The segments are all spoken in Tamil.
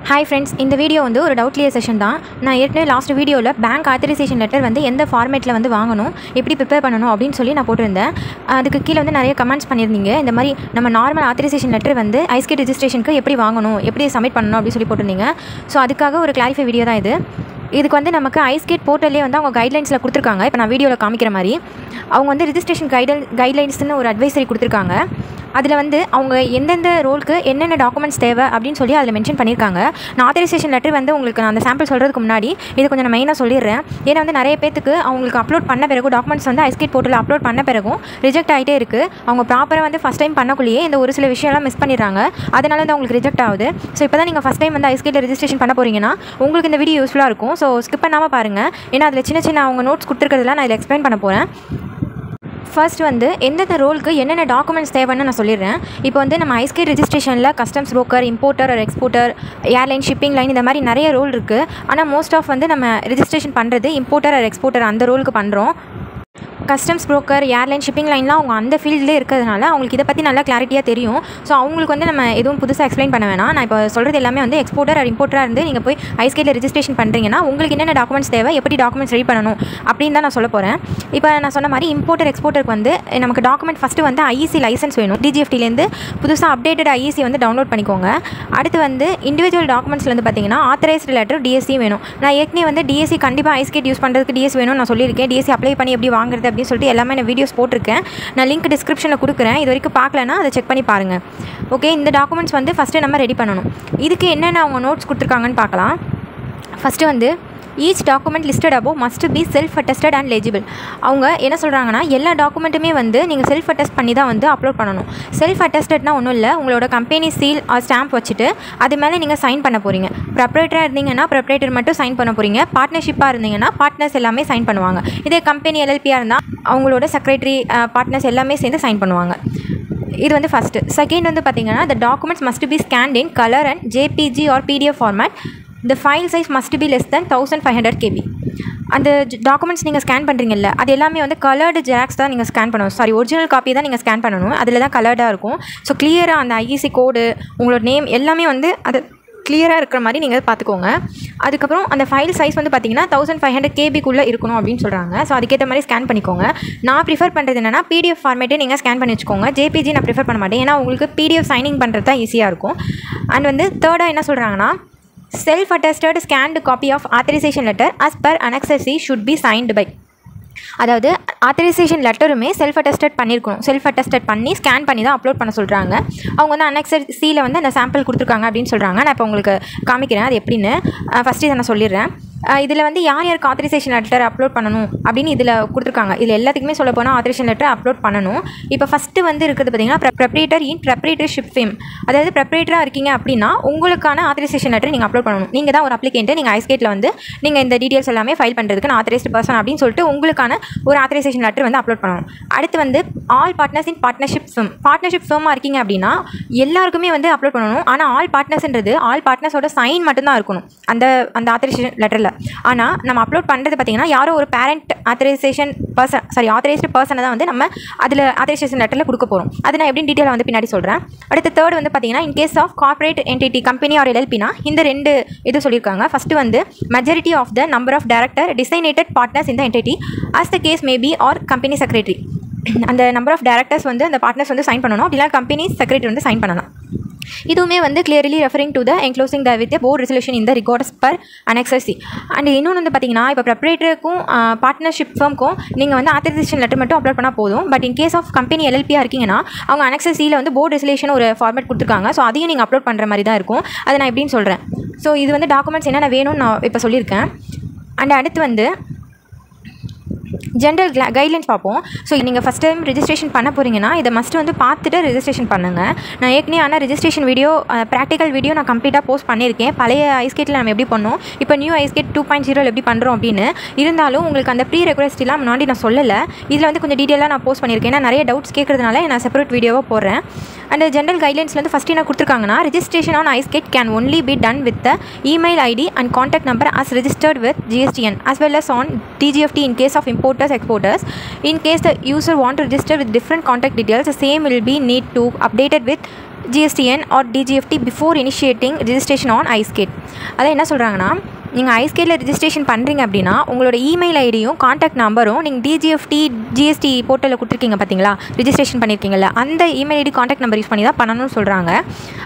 Hi friends, இந்த வீடியோ வந்து ஒரு டவுட் கிளியர் செஷன் தான். நான் ஏற்கனவே லாஸ்ட் வீடியோவில் பேங்க் ஆத்தரைசேஷன் லெட்டர் வந்து எந்த ஃபார்மேட்டில் வந்து வாங்கணும், எப்படி ப்ரிப்பேர் பண்ணணும் அப்படின்னு சொல்லி நான் போட்டிருந்தேன். அதுக்கு கீழே வந்து நிறைய கமெண்ட்ஸ் பண்ணியிருந்தீங்க. இந்த மாதிரி நம்ம நார்மல் ஆத்தரைசேஷன் லெட்டர் வந்து ஐஸ்கேட் ரெஜிஸ்ட்ரேஷனுக்கு எப்படி வாங்கணும், எப்படி சப்மிட் பண்ணணும் அப்படின்னு சொல்லி போட்டிருந்தீங்க. ஸோ அதுக்காக ஒரு கிளாரிஃபை வீடியோ தான் இது. இதுக்கு வந்து நமக்கு ஐஸ்கேட் போர்ட்டல்லே வந்து அவங்க கைட்லைன்ஸில் கொடுத்துருக்காங்க. இப்போ நான் வீடியோவில் காமிக்கிற மாதிரி அவங்க வந்து ரெஜிஸ்ட்ரேஷன் கைட்லைன்ஸ்னு ஒரு அட்வைசரி கொடுத்துருக்காங்க. அதில் வந்து அவங்க எந்தெந்த ரோலுக்கு என்னென்ன டாக்குமெண்ட்ஸ் தேவை அப்படின்னு சொல்லி அதில் மென்ஷன் பண்ணியிருக்காங்க. நான் ஆத்தரைசேஷன் லெட்டர் வந்து உங்களுக்கு நான் அந்த சாம்பிள் சொல்கிறதுக்கு முன்னாடி இது கொஞ்சம் நான் மெயினாக சொல்லிடுறேன். ஏன்னா வந்து நிறைய பேத்துக்கு அவங்களுக்கு அப்லோட் பண்ண பிறகு டாக்குமெண்ட்ஸ் வந்து ஐஸ்கேட் போர்ட்டலில் அப்லோட் பண்ண பிறகும் ரிஜெக்ட் ஆகிட்டே இருக்குது. அவங்க ப்ராப்பராக வந்து ஃபஸ்ட் டைம் பண்ணக்குள்ளேயே இந்த ஒரு சில விஷயம்லாம் மிஸ் பண்ணிடுறாங்க. அதனால வந்து அவங்களுக்கு ரிஜெக்ட் ஆகுது. ஸோ இப்போ தான் நீங்கள் ஃபஸ்ட் டைம் வந்து ஐஸ்கேட்டில் ரெஜிஸ்ட்ரேஷன் பண்ண போகிறீங்கன்னா உங்களுக்கு இந்த வீடியோ யூஸ்ஃபுல்லாக இருக்கும். ஸோ ஸ்கிப் பண்ணாமல் பாருங்கள். ஏன்னா அதில் சின்ன சின்ன அவங்க நோட்ஸ் கொடுத்துருக்கிறதுலாம் நான் இதில் எக்ஸ்பிளைன் பண்ண போகிறேன். ஃபர்ஸ்ட் வந்து எந்தெந்த ரோலுக்கு என்னென்ன டாக்குமெண்ட்ஸ் தேவைன்னு நான் சொல்லிடுறேன். இப்போ வந்து நம்ம ஐஸ்கேட் ரெஜிஸ்ட்ரேஷனில் customs broker, importer or exporter, airline, shipping line இந்த மாதிரி நிறைய ரோல் இருக்குது. ஆனால் மோஸ்ட் ஆஃப் வந்து நம்ம ரெஜிஸ்ட்ரேஷன் பண்ணுறது இம்போர்ட்டர் ஆர் எக்ஸ்போர்ட்டர் அந்த ரோலுக்கு பண்ணுறோம். கஸ்டம்ஸ் புரோக்கர், ஏர்லைன், ஷிப்பிங் லைன்லாம் அவங்க அந்த ஃபீல்ட்லேயே இருக்கிறதுனால அவங்களுக்கு இதை பற்றி நல்லா கிளாரிட்டியாக தெரியும். ஸோ அவங்களுக்கு வந்து நம்ம எதுவும் புதுசாக எக்ஸ்பிளைன் பண்ண வேணாம். நான் இப்போ சொல்கிறது எல்லாமே வந்து எக்ஸ்போர்ட்டர் ஆர் இம்போர்ட்டராக இருந்து நீங்கள் போய் ஐஸ்கேட்டில் ரெஜிஸ்ட்ரேஷன் பண்ணுறீங்கன்னா உங்களுக்கு என்னென்ன டாக்குமெண்ட்ஸ் தேவை, எப்படி டாக்குமெண்ட்ஸ் ரெடி பண்ணணும் அப்படின்னு தான் நான் சொல்ல போகிறேன். இப்போ நான் சொன்ன மாதிரி இம்போர்ட்டர் எக்ஸ்போர்ட்டருக்கு வந்து நமக்கு டாக்குமெண்ட் ஃபஸ்ட்டு வந்து ஐஇசி லைசன்ஸ் வேணும். டிஜிஎஃப்டிலேருந்து புதுசாக அப்டேட்டட் ஐஇசி வந்து டவுன்லோட் பண்ணிக்கோங்க. அடுத்து வந்து இண்டிவிஜுவல் டாக்குமெண்ட்ஸ்லேருந்து பார்த்தீங்கன்னா ஆத்தரைஸ்டு லெட்டர், டிஎஸ்சி வேணும். நான் ஏற்கனவே வந்து டிஎஸ்சி கண்டிப்பாக ஐஸ்கேட் யூஸ் பண்ணுறதுக்கு டிஎஸ்சி வேணும்னு நான் சொல்லியிருக்கேன். டிஎஸ்சி அப்ளை பண்ணி எப்படி வாங்குறது அப்படின்னு சொல்லிட்டு எல்லாமே நான் வீடியோஸ் போட்டிருக்கேன். நான் லிங்க் டிஸ்கிரிப்ஷனில் கொடுக்குறேன். இது வரைக்கும் பார்க்கலன்னா அதை செக் பண்ணி பாருங்கள். ஓகே, இந்த டாக்குமெண்ட்ஸ் வந்து ஃபஸ்ட்டு நம்ம ரெடி பண்ணணும். இதுக்கு என்னென்ன அவங்க நோட்ஸ் கொடுத்துருக்காங்கன்னு பார்க்கலாம். ஃபஸ்ட்டு வந்து each document listed above must be self attested and legible. அவங்க என்ன சொல்கிறாங்கன்னா எல்லா டாக்குமெண்ட்டுமே வந்து நீங்கள் செல்ஃப் அட்டஸ்ட் பண்ணி தான் வந்து அப்லோட் பண்ணணும். செல்ஃப் அட்டஸ்டட்னா ஒன்றும் இல்லை, உங்களோட கம்பெனி சீல் ஸ்டாம்ப் வச்சுட்டு அது மேலே நீங்கள் சைன் பண்ண போகிறீங்க. ப்ரப்ரேட்டராக இருந்தீங்கன்னா ப்ரப்ரேட்டர் மட்டும் சைன் பண்ண போகிறீங்க. பார்ட்னர்ஷிப்பாக இருந்தீங்கன்னா பார்ட்னர்ஸ் எல்லாமே சைன் பண்ணுவாங்க. இதே கம்பெனி எல்எல்பியாக இருந்தால் அவங்களோட செக்ரட்டரி, பார்ட்னர்ஸ் எல்லாமே சேர்ந்து சைன் பண்ணுவாங்க. இது வந்து ஃபஸ்ட்டு. செகண்ட் வந்து பார்த்தீங்கன்னா the documents must be scanned in color and JPG or PDF format. The file size must be less than 1500 KB. அந்த டாக்குமெண்ட்ஸ் நீங்கள் ஸ்கேன் பண்ணுறீங்கல்ல அது எல்லாமே வந்து கலர்டு ஜெராக்ஸ் தான் நீங்கள் ஸ்கேன் பண்ணணும். சாரி, ஒரிஜினல் காப்பி தான் நீங்கள் ஸ்கேன் பண்ணணும். அதில் தான் கலர்டாக இருக்கும். ஸோ கிளியராக அந்த ஐஇசி கோடு, உங்களோட நேம் எல்லாமே வந்து அது கிளியராக இருக்கிற மாதிரி நீங்கள் பார்த்துக்கோங்க. அதுக்கப்புறம் அந்த ஃபைல் சைஸ் வந்து பார்த்தீங்கன்னா 1500 KBக்குள்ளே இருக்கணும் அப்படின்னு சொல்கிறாங்க. ஸோ அதுக்கேற்ற மாதிரி ஸ்கேன் பண்ணிக்கோங்க. நான் ப்ரிஃபர் பண்ணுறது என்னென்னா PDF ஃபார்மேட்டே நீங்கள் ஸ்கேன் பண்ணி வச்சுக்கோங்க. JPG நான் ப்ரிஃபர் பண்ண மாட்டேன். ஏன்னா உங்களுக்கு PDF சைனிங் பண்ணுறது தான் ஈஸியாக இருக்கும். அண்ட் வந்து தேர்டாக என்ன சொல்கிறாங்கன்னா self attested scanned copy of authorisation letter as per annexure C should be signed by. அதாவது ஆத்தரைசேஷன் லெட்டருமே செல்ஃப் அட்டஸ்டட் பண்ணியிருக்கணும். செல்ஃப் அட்டஸ்டட் பண்ணி ஸ்கேன் பண்ணி தான் அப்லோட் பண்ண சொல்கிறாங்க. அவங்க வந்து அனெக்சர் சியில் வந்து அந்த சாம்பிள் கொடுத்துருக்காங்க அப்படின்னு சொல்கிறாங்க. நான் இப்போ உங்களுக்கு காமிக்கிறேன் அது எப்படின்னு. ஃபஸ்ட்டு இதை நான் சொல்லிடுறேன். இதில் வந்து யார் யாருக்கு ஆத்தரைசேஷன் லெட்டர் அப்லோட் பண்ணணும் அப்படின்னு இதில் கொடுத்துருக்காங்க. இதில் எல்லாத்துக்குமே சொல்ல போனால் ஆத்தரைசேஷன் லெட்டர் அப்லோட் பண்ணணும். இப்போ ஃபஸ்ட்டு வந்து இருக்கிறது பார்த்தீங்கன்னா ப்ரப்ரேட்டர் இன் ப்ரப்ரேட்டர்ஷிப் ஃபேம். அதாவது ப்ரப்ரேட்டராக இருக்கீங்க அப்படின்னா உங்களுக்கான ஆத்தரைசேஷன் லெட்டர் நீங்கள் அப்லோட் பண்ணணும். நீங்கள் தான் ஒரு அப்ளிகேண்ட்டு, நீங்கள் ஐஸ்கேட்டில் வந்து நீங்கள் இந்த டீட்டெயில்ஸ் எல்லாமே ஃபைல் பண்ணுறதுக்கு நான் ஆத்தரைஸ்டு பர்சன் அப்படின்னு சொல்லிட்டு உங்களுக்கான ஒரு ஆத்தரைசேஷன் லெட்டர் வந்து அப்லோட் பண்ணணும். அடுத்து வந்து all partners in partnership firm. Partnership ஃபேமாக இருக்கீங்க அப்படின்னா எல்லாருக்குமே வந்து அப்லோட் பண்ணணும். ஆனால் ஆல் பார்ட்னர்ஸ்ன்றது ஆல் பார்ட்னர்ஸோட சைன் மட்டும்தான் இருக்கணும் அந்த ஆத்தரைசேஷன் லெட்டரில். ஆனால் நம்ம அப்லோட் பண்ணுறது பார்த்தீங்கன்னா யாரோ ஒரு parent authorisation person, sorry authorised பர்சனை தான் வந்து நம்ம அதில் ஆத்தரைசேஷன் லெட்டரில் கொடுக்க போகிறோம். அது நான் எப்படின்னு டீட்டெயிலாக வந்து பின்னாடி சொல்கிறேன். அடுத்து தேர்ட் வந்து பார்த்தீங்கன்னா in case of corporate entity, company or எல்எல்பினா இந்த ரெண்டு இது சொல்லியிருக்காங்க. ஃபஸ்ட்டு வந்து majority of the number of director designated partners இந்த entity as the case may be or company secretary. அந்த நம்பர் ஆஃப் டைரக்டர்ஸ் வந்து அந்த பார்ட்னர்ஸ் வந்து சைன் பண்ணணும். அப்படின்னா கம்பெனி செக்ரட்டரி வந்து சைன் பண்ணலாம். இதுவுமே வந்து clearly referring to the enclosing the with board resolution இந்த records per annexure C. And இன்னொன்று வந்து பார்த்தீங்கன்னா இப்போ ப்ரப்ரேட்டருக்கும் பார்ட்னர்ஷிப் ஃபர்முக்கும் நீங்கள் வந்து ஆத்தரைசேஷன் லெட்டர் மட்டும் அப்லோட் பண்ணால் போதும். But in case of company எல்எல்பியாக இருக்கீங்கன்னா அவங்க அனெக்சர் சியில் வந்து போர்ட் ரெசல்யூஷன் ஒரு ஃபார்மேட் கொடுத்துருக்காங்க. ஸோ அதையும் நீங்கள் அப்லோட் பண்ணுற மாதிரி தான் இருக்கும். அதை நான் எப்படின்னு சொல்கிறேன். ஸோ இது வந்து டாக்குமெண்ட்ஸ் என்னென்ன வேணும்னு நான் இப்போ சொல்லியிருக்கேன். அண்ட் அடுத்து வந்து ஜென்ரல் கைட்லைன்ஸ் பார்ப்போம். ஸோ நீங்கள் ஃபஸ்ட் டைம் ரெஜிஸ்ட்ரேஷன் பண்ண போகிறீங்கன்னா இதை மஸ்ட்டு வந்து பார்த்துட்டு ரெஜிஸ்ட்ரேஷன் பண்ணுங்கள். நான் ஏற்கனவே ஆனால் ரெஜிஸ்ட்ரேஷன் வீடியோ, ப்ராக்டிக்கல் வீடியோ நான் கம்ப்ளீட்டாக போஸ்ட் பண்ணியிருக்கேன். பழைய ஐஸ்கேட்டில் நம்ம எப்படி பண்ணோம், இப்போ நியூ ஐஸ்கேட் 2.0 எப்படி பண்ணுறோம் அப்படின்னு. இருந்தாலும் உங்களுக்கு அந்த ப்ரீ ரெக்வெஸ்ட்லாம் முன்னாடி நான் சொல்லலை. இதில் வந்து கொஞ்சம் டீட்டெயிலாக நான் போஸ்ட் பண்ணியிருக்கேன். ஏன்னா நிறைய டவுட்ஸ் கேட்குறதுனால நான் செப்பரேட் வீடியோவாக போடுறேன். அண்ட் ஜென்ரல் கைட்லைன்ஸில் வந்து ஃபஸ்ட்டு என்ன கொடுத்துருக்காங்கன்னா registration on ICEGATE can only be done with the email ID and contact number as registered with GSTN as well as on DGFT in case of importers exporters. In case the user want to register with different contact details, the same will be need to updated with GSTN or DGFT before initiating registration on iSkate. அதான் என்ன சொல்கிறாங்கன்னா, நீங்கள் ஐஸ்கேட்டில் ரிஜிஸ்ட்ரேஷன் பண்ணுறீங்க அப்படின்னா உங்களோட இமெயில் ஐடியும் காண்டாக்ட் நம்பரும் நீங்கள் டிஜிஎஃப்டி ஜிஎஸ்டி போர்ட்டலில் கொடுத்துருக்கீங்க பார்த்தீங்களா, ரிஜிஸ்ட்ரேஷன் பண்ணியிருக்கீங்களா, அந்த email ID contact number use பண்ணி தான் பண்ணணும்னு சொல்கிறாங்க.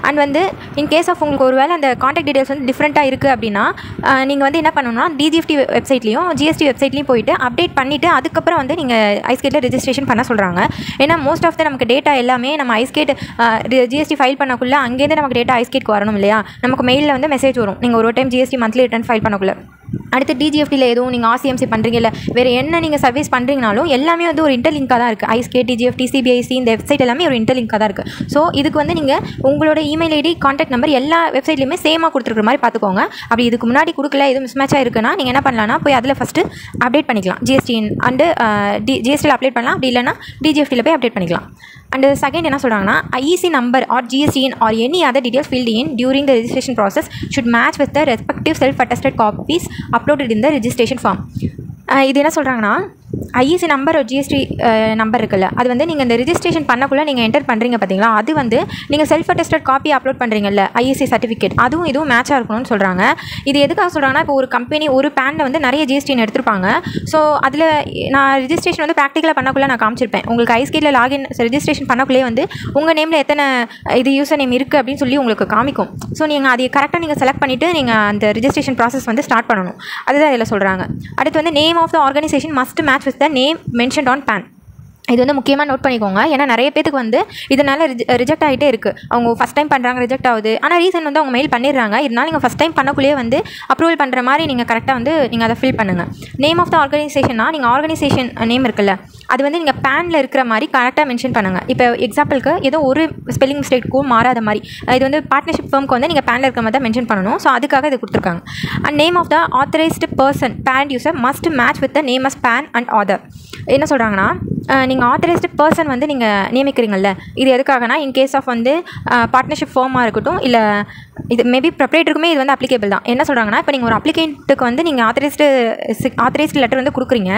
அண்ட் வந்து இன் கேஸ் ஆஃப் உங்களுக்கு ஒரு வேளை அந்த காண்டாக்ட் டீடைல்ஸ் வந்து டிஃப்ரெண்ட்டாக இருக்குது அப்படின்னா நீங்கள் வந்து என்ன பண்ணணும்னா டிஜிஎஃப்டி வெப்சைட்லேயும் ஜிஎஸ்டி வெப்சைட்லேயும் போயிட்டு அப்டேட் பண்ணிவிட்டு அதுக்கப்புறம் வந்து நீங்கள் ஐஸ்கேட்டில் ரிஜிஸ்ட்ரேஷன் பண்ண சொல்கிறாங்க. ஏன்னா மோஸ்ட் ஆஃப் த நமக்கு டேட்டா எல்லாமே நம்ம ஐஸ்கேட் ஜிஎஸ்டி ஃபைல் பண்ணக்குள்ளே அங்கேருந்து நமக்கு டேட்டா ஐஸ்கேட்க்கு வரணும் இல்லையா. நமக்கு மெயிலில் வந்து மெசேஜ் வரும், நீங்கள் ஒரு time GST monthly return file பண்ணக்குள்ள. அடுத்து டிஜிஎஃப்டியில் எதுவும் நீங்கள் ஆர்சிஎம்சி பண்ணுறீங்க இல்லை வேறு என்ன நீங்கள் சர்வீஸ் பண்ணுறீங்கனாலும் எல்லாமே வந்து ஒரு இன்டர்லிங்காக தான் இருக்குது. ஐஸ்கேட், டிஜிஎஃப்டி, சிபிஐசி இந்த வெப்சைட் எல்லாமே ஒரு இன்டர்லிங்காக தான் இருக்குது. ஸோ இதுக்கு வந்து நீங்கள் உங்களோட இமெயில் ஐடி காண்டாக்ட் நம்பர் எல்லா வெப்சைட்லையுமே சேமாக கொடுத்துருக்குற மாதிரி பார்த்துக்கோங்க. அப்படி இதுக்கு முன்னாடி கொடுக்கல எதுவும் மிஸ்மேட்சாக இருக்குன்னா நீங்கள் என்ன பண்ணலாம்னா போய் அதில் ஃபஸ்ட்டு அப்டேட் பண்ணிக்கலாம். ஜிஎஸ்டின் அண்டு ஜிஎஸ்டியில் அப்டேட் பண்ணலாம், அப்படி இல்லைனா டிஜிஎஃப்டியில் போய் அப்டேட் பண்ணிக்கலாம். அண்ட் செகண்ட் என்ன சொல்கிறாங்கன்னா, IEC number or GSTN or any other details filled in during the registration process should match with the respective self-attested copies uploaded in the registration form. இது என்ன சொல்கிறாங்கன்னா, ஐஇசி நம்பர் ஒரு ஜிஎஸ்டி நம்பர் இருக்குல்ல, அது வந்து நீங்கள் இந்த ரிஜிஸ்ட்ரேஷன் பண்ணக்குள்ளே நீங்கள் என்டர் பண்ணுறீங்க பார்த்தீங்களா, அது வந்து நீங்கள் செல்ஃப் அட்டஸ்டட் காப்பி அப்லோட் பண்ணுறீங்கல்ல ஐஇசி சர்டிஃபிகேட், அதுவும் இதுவும் மேட்சாக இருக்கணும்னு சொல்கிறாங்க. இது எதுக்காக சொல்கிறாங்கன்னா, இப்போ ஒரு கம்பெனி ஒரு பேனில் வந்து நிறைய ஜிஎஸ்டின்னு எடுத்திருப்பாங்க. ஸோ அதில் நான் ரிஜிஸ்ட்ரேஷன் வந்து ப்ராக்டிக்கலாக பண்ணக்குள்ளே நான் காமிச்சிருப்பேன். உங்களுக்கு ஐஸ்கேட்டில் லாகின் ரிஜிஸ்ட்ரேஷன் பண்ணக்குள்ளே வந்து உங்கள் நேமில் எத்தனை இது யூசர் நேம் இருக்குது அப்படின்னு சொல்லி உங்களுக்கு காமிக்கும். ஸோ நீங்கள் அதை கரெக்டாக நீங்கள் செலக்ட் பண்ணிவிட்டு நீங்கள் அந்த ரிஜிஸ்ட்ரேஷன் ப்ராசஸ் வந்து ஸ்டார்ட் பண்ணணும். அதுதான் இதில் சொல்கிறாங்க. அடுத்து வந்து name of the organisation must match with the name mentioned on PAN. இது வந்து முக்கியமாக நோட் பண்ணிக்கோங்க. ஏன்னா நிறைய பேருக்கு வந்து இதனால் ரிஜெக்ட் ஆகிட்டே இருக்குது. அவங்க ஃபஸ்ட் டைம் பண்ணுறாங்க, ரிஜெக்ட் ஆகுது. ஆனால் ரீசன் வந்து அவங்க மெயில் பண்ணிடுறாங்க. இதனால் நீங்கள் ஃபஸ்ட் டைம் பண்ணக்குள்ளேயே வந்து அப்ரூவல் பண்ணுற மாதிரி நீங்கள் கரெக்டாக வந்து நீங்கள் அதை ஃபில் பண்ணுங்கள். நேம் ஆஃப் த ஆர்கனைசேஷன்னா நீங்கள் ஆர்கனைசேஷன் நேம் இருக்குல்ல, அது வந்து நீங்கள் பேனில் இருக்கிற மாதிரி கரெக்டாக மென்ஷன் பண்ணுங்கள். இப்போ எக்ஸாம்பிளுக்கு ஏதோ ஒரு ஸ்பெல்லிங் மிஸ்டேக்கும் மாறாத மாதிரி இது வந்து பார்ட்னர்ஷிப் ஃபர்முக்கு வந்து நீங்கள் பேனில் இருக்கிற மாதிரி தான் மென்ஷன் பண்ணணும். ஸோ அதுக்காக இது கொடுத்துருக்காங்க. And name of the authorised person parent user must match with the name of PAN and Aadhaar. என்ன சொல்கிறாங்கன்னா, நீங்கள் ஆத்தரைஸ்டு பர்சன் வந்து நீங்கள் நியமிக்கிறீங்கல்ல, இது எதுக்காகனா இன்கேஸ் ஆஃப் வந்து பார்ட்னர்ஷிப் ஃபார்மாக இருக்கட்டும், இல்லை இது மேபி ப்ரொப்ரேட்டருக்குமே இது வந்து அப்ளிகேபிள் தான். என்ன சொல்கிறாங்கன்னா, இப்போ நீங்கள் ஒரு அப்ளிகேண்ட்டுக்கு வந்து நீங்கள் ஆத்தரைஸ்டு லெட்டர் வந்து கொடுக்குறீங்க,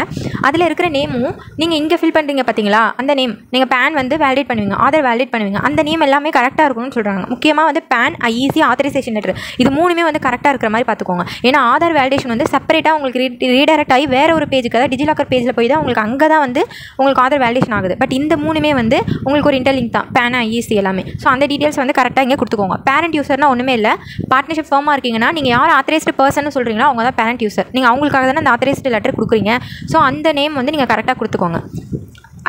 அதில் இருக்கிற நேமும் நீங்கள் இங்கே ஃபில் பண்ணுறீங்க பார்த்தீங்களா, அந்த நேம் நீங்கள் பேன் வந்து வேலிடேட் பண்ணுவீங்க, ஆதார் வேலிடேட் பண்ணுவீங்க, அந்த நேம் எல்லாமே கரெக்டாக இருக்கணும்னு சொல்கிறாங்க. முக்கியமாக வந்து பேன், ஐஇசி, ஆத்தரைசேஷன் லெட்டர் இது மூணுமே வந்து கரெக்டாக இருக்கிற மாதிரி பார்த்துக்கோங்க. ஏன்னா ஆதார் வேலிடேஷன் வந்து செப்பரேட்டாக உங்களுக்கு ரீடைரக்ட் ஆகி வேறு ஒரு பேஜுக்கு, அதாவது டிஜிலாக்கர் பேஜில் போய் தான் உங்களுக்கு அங்கே தான் வந்து உங்களுக்கு ஆதார் வேலிடேஷன் ஆகுது. பட் இந்த மூணுமே வந்து உங்களுக்கு ஒரு இன்டர்லிங்க் தான், பேன், ஐஇசி எல்லாமே. ஸோ அந்த டீட்டெயில்ஸ் வந்து கரெக்டாக இங்கே கொடுத்துக்கோங்க. பேரண்ட் யூசர்னா ஒன்றுமே இல்லை, பார்ட்னர்ஷிப் ஃபார்மாக இருக்கீங்கன்னா நீங்கள் யார் ஆத்தரைஸ்டு பர்சன் சொல்கிறீங்களோ அவங்க தான் பேரண்ட் யூசர். நீங்கள் அவங்களுக்காக தானே அந்த ஆத்தரைஸ்டு லெட்டர் கொடுக்குறீங்க. ஸோ அந்த நேம் வந்து நீங்கள் கரெக்டாக கொடுத்துக்கோங்க.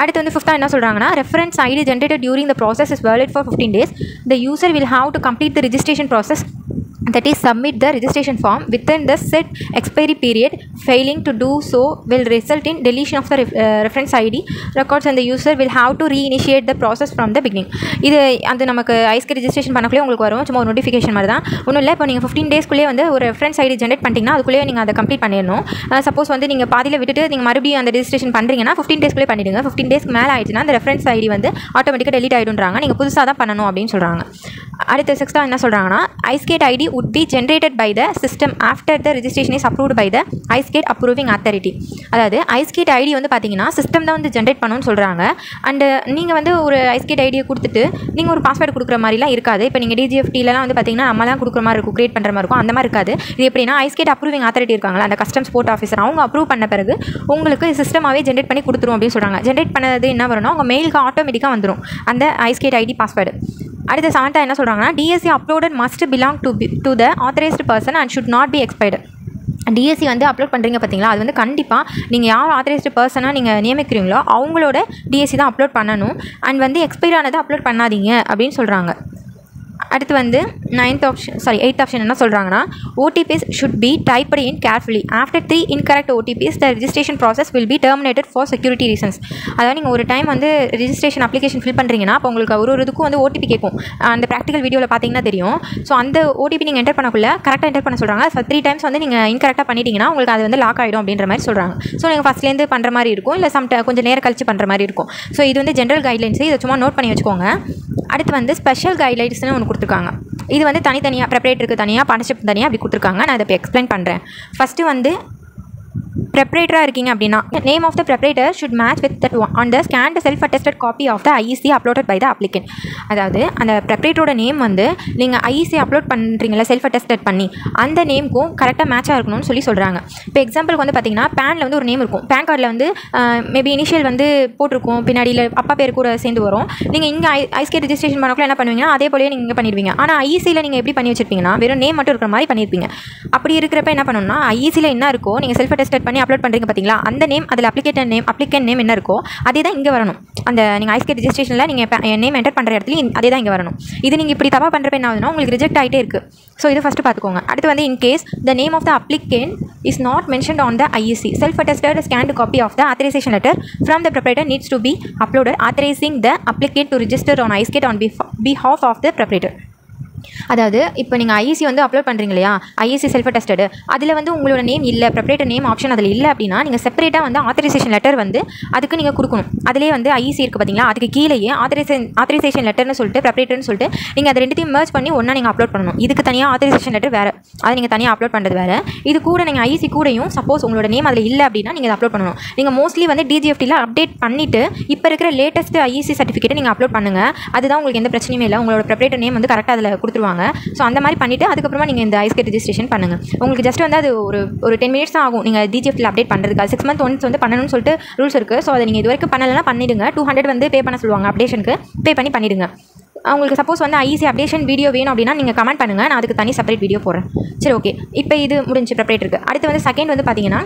அடுத்து வந்து ஃபிஃப்த்தாக என்ன சொல்கிறாங்கன்னா, reference ID generated during the process is valid for 15 days. The user will have to complete the registration process, that is submit the registration form within the set expiry period. Failing to do so will result in deletion of the reference ID records and the user will have to reinitiate the process from the beginning. இது அந்த நமக்கு ஐஸ்கே ரெஜிஸ்ட்ரேஷன் பண்ணக்குள்ளே உங்களுக்கு வரும், சும்மா ஒரு நோட்டிஃபிகேஷன் மாதிரி தான், ஒன்றும் இல்லை. இப்போ நீங்கள் 15 daysக்குள்ளே வந்து ஒரு ரெஃபரன்ஸ் ஐடி ஜென்ரேட் பண்ணிட்டீங்கன்னா அதுக்குள்ளேயே நீங்கள் அதை கம்ப்ளீட் பண்ணிடணும். சப்போஸ் வந்து நீங்கள் பாதியில் விட்டுட்டு நீங்கள் மறுபடியும் அந்த ரெஜிஸ்ட்ரேஷன் பண்ணுறீங்கன்னா 15 daysக்குள்ளே பண்ணிவிடுங்க. 15 daysக்கு மேலே ஆயிடுச்சுன்னா அந்த ரெஃபரன்ஸ் ஐடி வந்து ஆட்டோமேட்டிக்காக டெலிட் ஆகிடுன்றாங்க. நீங்கள் புதுசாக தான் பண்ணணும் அப்படின்னு சொல்கிறாங்க. அடுத்த சிக்ஸ்த்தாக என்ன சொல்கிறாங்கன்னா, ஐஸ்கேட் ID would be generated by the system after the registration is approved by the iSkate approving authority. அதாவது ஐஸ்கேட் ஐடி வந்து பார்த்தீங்கன்னா சிஸ்டம் தான் வந்து ஜென்ரேட் பண்ணணும்னு சொல்கிறாங்க. அண்டு நீங்கள் வந்து ஒரு ஐஸ்கேட் ஐடியை கொடுத்துட்டு நீங்கள் ஒரு பாஸ்வேர்டு கொடுக்குற மாதிரிலாம் இருக்காது. இப்போ நீங்கள் டிஜிஎஃப்டிலலாம் வந்து பார்த்தீங்கன்னா நம்ம தான் கொடுக்குற மாதிரி இருக்கும், கிரியேட் பண்ணுற மாதிரி இருக்கும், அந்த மாதிரி இருக்காது. இது எப்படின்னா ஐஸ்கேட் அப்ரூவிங் அத்தாரிட்டி இருக்காங்களா, அந்த கஸ்டம்ஸ் போர்ட் ஆஃபீஸர், அவங்க அப்ரூவ் பண்ண பிறகு உங்களுக்கு சிஸ்டமாகவே ஜென்ரேட் பண்ணி கொடுத்துரும் அப்படின்னு சொல்கிறாங்க. ஜென்ரேட் பண்ணது என்ன வரும்னா உங்கள் மெயிலுக்கு ஆட்டோமேட்டிக்காக வந்துடும் அந்த ஐஸ்கேட் ஐடி பாஸ்வேர்டு. அடுத்த செவன்த்தாக என்ன சொல்கிறாங்கன்னா, DSC uploaded must belong to the authorised person and should not be expired. DSC வந்து அப்லோட் பண்ணுறீங்க பார்த்தீங்களா, அது வந்து கண்டிப்பாக நீங்கள் யார் ஆத்தரைஸ்டு பர்சனாக நீங்கள் நியமிக்கிறீங்களோ அவங்களோட டிஎஸ்சி தான் அப்லோட் பண்ணணும். அண்ட் வந்து எக்ஸ்பைர் ஆனதை அப்லோட் பண்ணாதீங்க அப்படின்னு சொல்கிறாங்க. அடுத்து வந்து எயித் ஆப்ஷன் என்ன சொல்கிறாங்கன்னா, OTPs should be typed in carefully. After 3 incorrect OTPs the registration process will be terminated for security reasons. அதாவது நீங்கள் ஒரு டைம் வந்து ரிஜிஸ்ட்ரேஷன் அப்ளிகேஷன் ஃபில் பண்ணுறீங்கன்னா அப்போ உங்களுக்கு ஒரு இதுக்கும் வந்து ஓடிபி கேட்கும். அந்த ப்ராக்டிக்கல் வீடியோவில் பார்த்தீங்கன்னா தெரியும். ஸோ அந்த ஓடிபி நீங்கள் என்டர் பண்ணக்குள்ள கரெக்டாக என்டர் பண்ண சொல்கிறாங்க. 3 times வந்து நீங்கள் இன்கரெக்டாக பண்ணிட்டீங்கன்னா உங்களுக்கு அது வந்து லாக் ஆகிடும் அப்படின்ற மாதிரி சொல்கிறாங்க. ஸோ நீங்கள் ஃபஸ்ட்லேருந்து பண்ணுற மாதிரி இருக்கும், இல்லை கொஞ்சம் நேரம் கழிச்சு பண்ணுற மாதிரி இருக்கும். ஸோ இது வந்து ஜென்ரல் கைட்லைன்ஸ், இதை சும்மா நோட் பண்ணி வச்சுக்கோங்க. அடுத்து வந்து ஸ்பெஷல் கைட்லைன்ஸ்னு ஒன்று கொடுத்துருக்காங்க. இது வந்து தனித்தனியாக ப்ரிப்பரேட்டருக்கு தனியாக, பார்ட்னர்ஷிப் தனியாக அப்படி கொடுத்துருக்காங்க. நான் இதை இப்போ எக்ஸ்பிளைன் பண்ணுறேன். ஃபஸ்ட்டு வந்து ப்ரெப்ரேட்டராக இருக்கீங்க அப்படின்னா name of the proprietor should match with that on the scan self attested copy of the IEC uploaded by the applicant. அதாவது அந்த ப்ரெப்ரேட்டரோட நேம் வந்து நீங்கள் ஐஇசி அப்லோட் பண்ணுறீங்களா செல்ஃப் அட்டஸ்டட் பண்ணி அந்த நேமுக்கும் கரெக்டாக மேட்சாக இருக்கணும்னு சொல்கிறாங்க. இப்போ எக்ஸாம்பிளுக்கு வந்து பார்த்தீங்கன்னா பேனில் வந்து ஒரு நேம் இருக்கும், பேன் கார்டில் வந்து மேபி இனிஷியல் வந்து போட்டிருக்கும், பின்னாடியில் அப்பா பேர் கூட சேர்ந்து வரும். நீங்கள் இங்கே ஐஸ்கேட் ரெஜிஸ்ட்ரேஷன் பண்ணக்குள்ள என்ன பண்ணுவீங்கன்னா அதே போலயே நீங்கள் பண்ணிடுவீங்க. ஆனால் ஐஇசியில் நீங்கள் எப்படி பண்ணி வச்சிருப்பீங்கன்னா வெறும் நேம் மட்டும் இருக்கிற மாதிரி பண்ணியிருப்பீங்க. அப்படி இருக்கிறப்ப என்ன பண்ணணும்னா ஐஇசியில் என்ன இருக்கோ நீங்கள் செல்ஃப் அட்டஸ்டட் பண்ணி அப்லோட் பண்ணுறீங்க பார்த்தீங்களா, அந்த நேம் அதில் அப்ளிகேன் நேம் என்ன இருக்கோ அதே தான் இங்கே வரணும். அந்த நீங்கள் ஐஸ்கேட் ரெஜிஸ்ட்ரேஷனில் நீங்கள் நேம் என்டர் பண்ணுற இடத்துல அதே தான் இங்கே வரணும். இது நீங்கள் இப்படி தப்பாக பண்ணுறப்ப என்ன ஆகுதுன்னா உங்களுக்கு ரிஜெக்ட் ஆகிட்டே இருக்குது. ஸோ இது ஃபஸ்ட்டு பார்த்துக்கோங்க. அடுத்து வந்து in case the name of the applicant is not mentioned on the IEC self attested scanned copy of the authorization letter from the proprietor needs to be uploaded authorizing the applicant to register on iSCAT on behalf of the proprietor. அதாவது இப்போ நீங்கள் ஐஇசி வந்து அப்லோட் பண்ணுறீங்க இல்லையா, ஐஇசி செல்ஃப் அட்டஸ்டடு அதில் வந்து உங்களோட நேம் இல்லை, ப்ரெப்ரேட்டர் நேம் ஆப்ஷன் அதில் இல்லை அப்படின்னா நீங்கள் செப்பரேட்டாக வந்து ஆத்தரைசேஷன் லெட்டர் வந்து அதுக்கு நீங்கள் கொடுக்கணும். அதிலே வந்து ஐஇசி இருக்குது பார்த்தீங்களா, அதுக்கு கீழேயே ஆத்தரைசேஷன் லெட்டர்னு சொல்லிட்டு ப்ரெப்ரேட்டர்னு சொல்லிட்டு நீங்கள் அதை ரெண்டுத்தையும் மர்ஜ் பண்ணி ஒன்றா நீங்கள் அப்லோட் பண்ணணும். இதுக்கு தனியாக ஆத்தரைசேஷன் லெட்டர் வேறு, அதை நீங்கள் தனியாக அப்லோட் பண்ணுறது வேறு. இது கூட நீங்கள் ஐஇசி கூடயும் சப்போஸ் உங்களோட நேம் அதில் இல்லை அப்படின்னா நீங்கள் அப்லோட் பண்ணணும். நீங்கள் மோஸ்ட்லி வந்து டிஜிஎஃப்டியில் அப்டேட் பண்ணிவிட்டு இப்போ இருக்கிற லேட்டஸ்ட் ஐஇசி சர்டிஃபிகேட்டை நீங்கள் அப்லோட் பண்ணுங்கள். அதுதான் உங்களுக்கு எந்த பிரச்சனையுமே இல்லை, உங்களோட ப்ரெப்ரேட்டர் நேம் வந்து கரெக்டாக அதில் கொடுத்துருவாங்க. ஸோ அந்த மாதிரி பண்ணிவிட்டு அதுக்கப்புறமா நீங்கள் இந்த ஐஸ்கேட் ரெஜிஸ்ட்ரேஷன் பண்ணுங்கள். உங்களுக்கு ஜஸ்ட் வந்து அது ஒரு 10 minutes தான் ஆகும் நீங்கள் டிஜிஎஃப்டியில் அப்டேட் பண்ணுறதுக்கு. 6 months ஒன்ஸ் வந்து பண்ணணும்னு சொல்லிட்டு ரூல்ஸ் இருக்குது. ஸோ அதை நீங்கள் இது வரைக்கும் பண்ணலைன்னா பண்ணிவிடுங்க. 200 வந்து பே பண்ண சொல்லுவாங்க, அப்டேஷனுக்கு பே பண்ணிவிடுங்க. உங்களுக்கு சப்போஸ் வந்து ஐஇசி அப்டேஷன் வீடியோ வேணும் அப்படின்னா நீங்கள் கமெண்ட் பண்ணுங்கள், நான் அதுக்கு தனி செப்பரேட் வீடியோ போடுறேன். சரி, ஓகே. இப்போ இது முடிஞ்சு ப்ரெப்ரேட்டருக்கு. அடுத்து வந்து செகண்ட் வந்து பார்த்தீங்கன்னா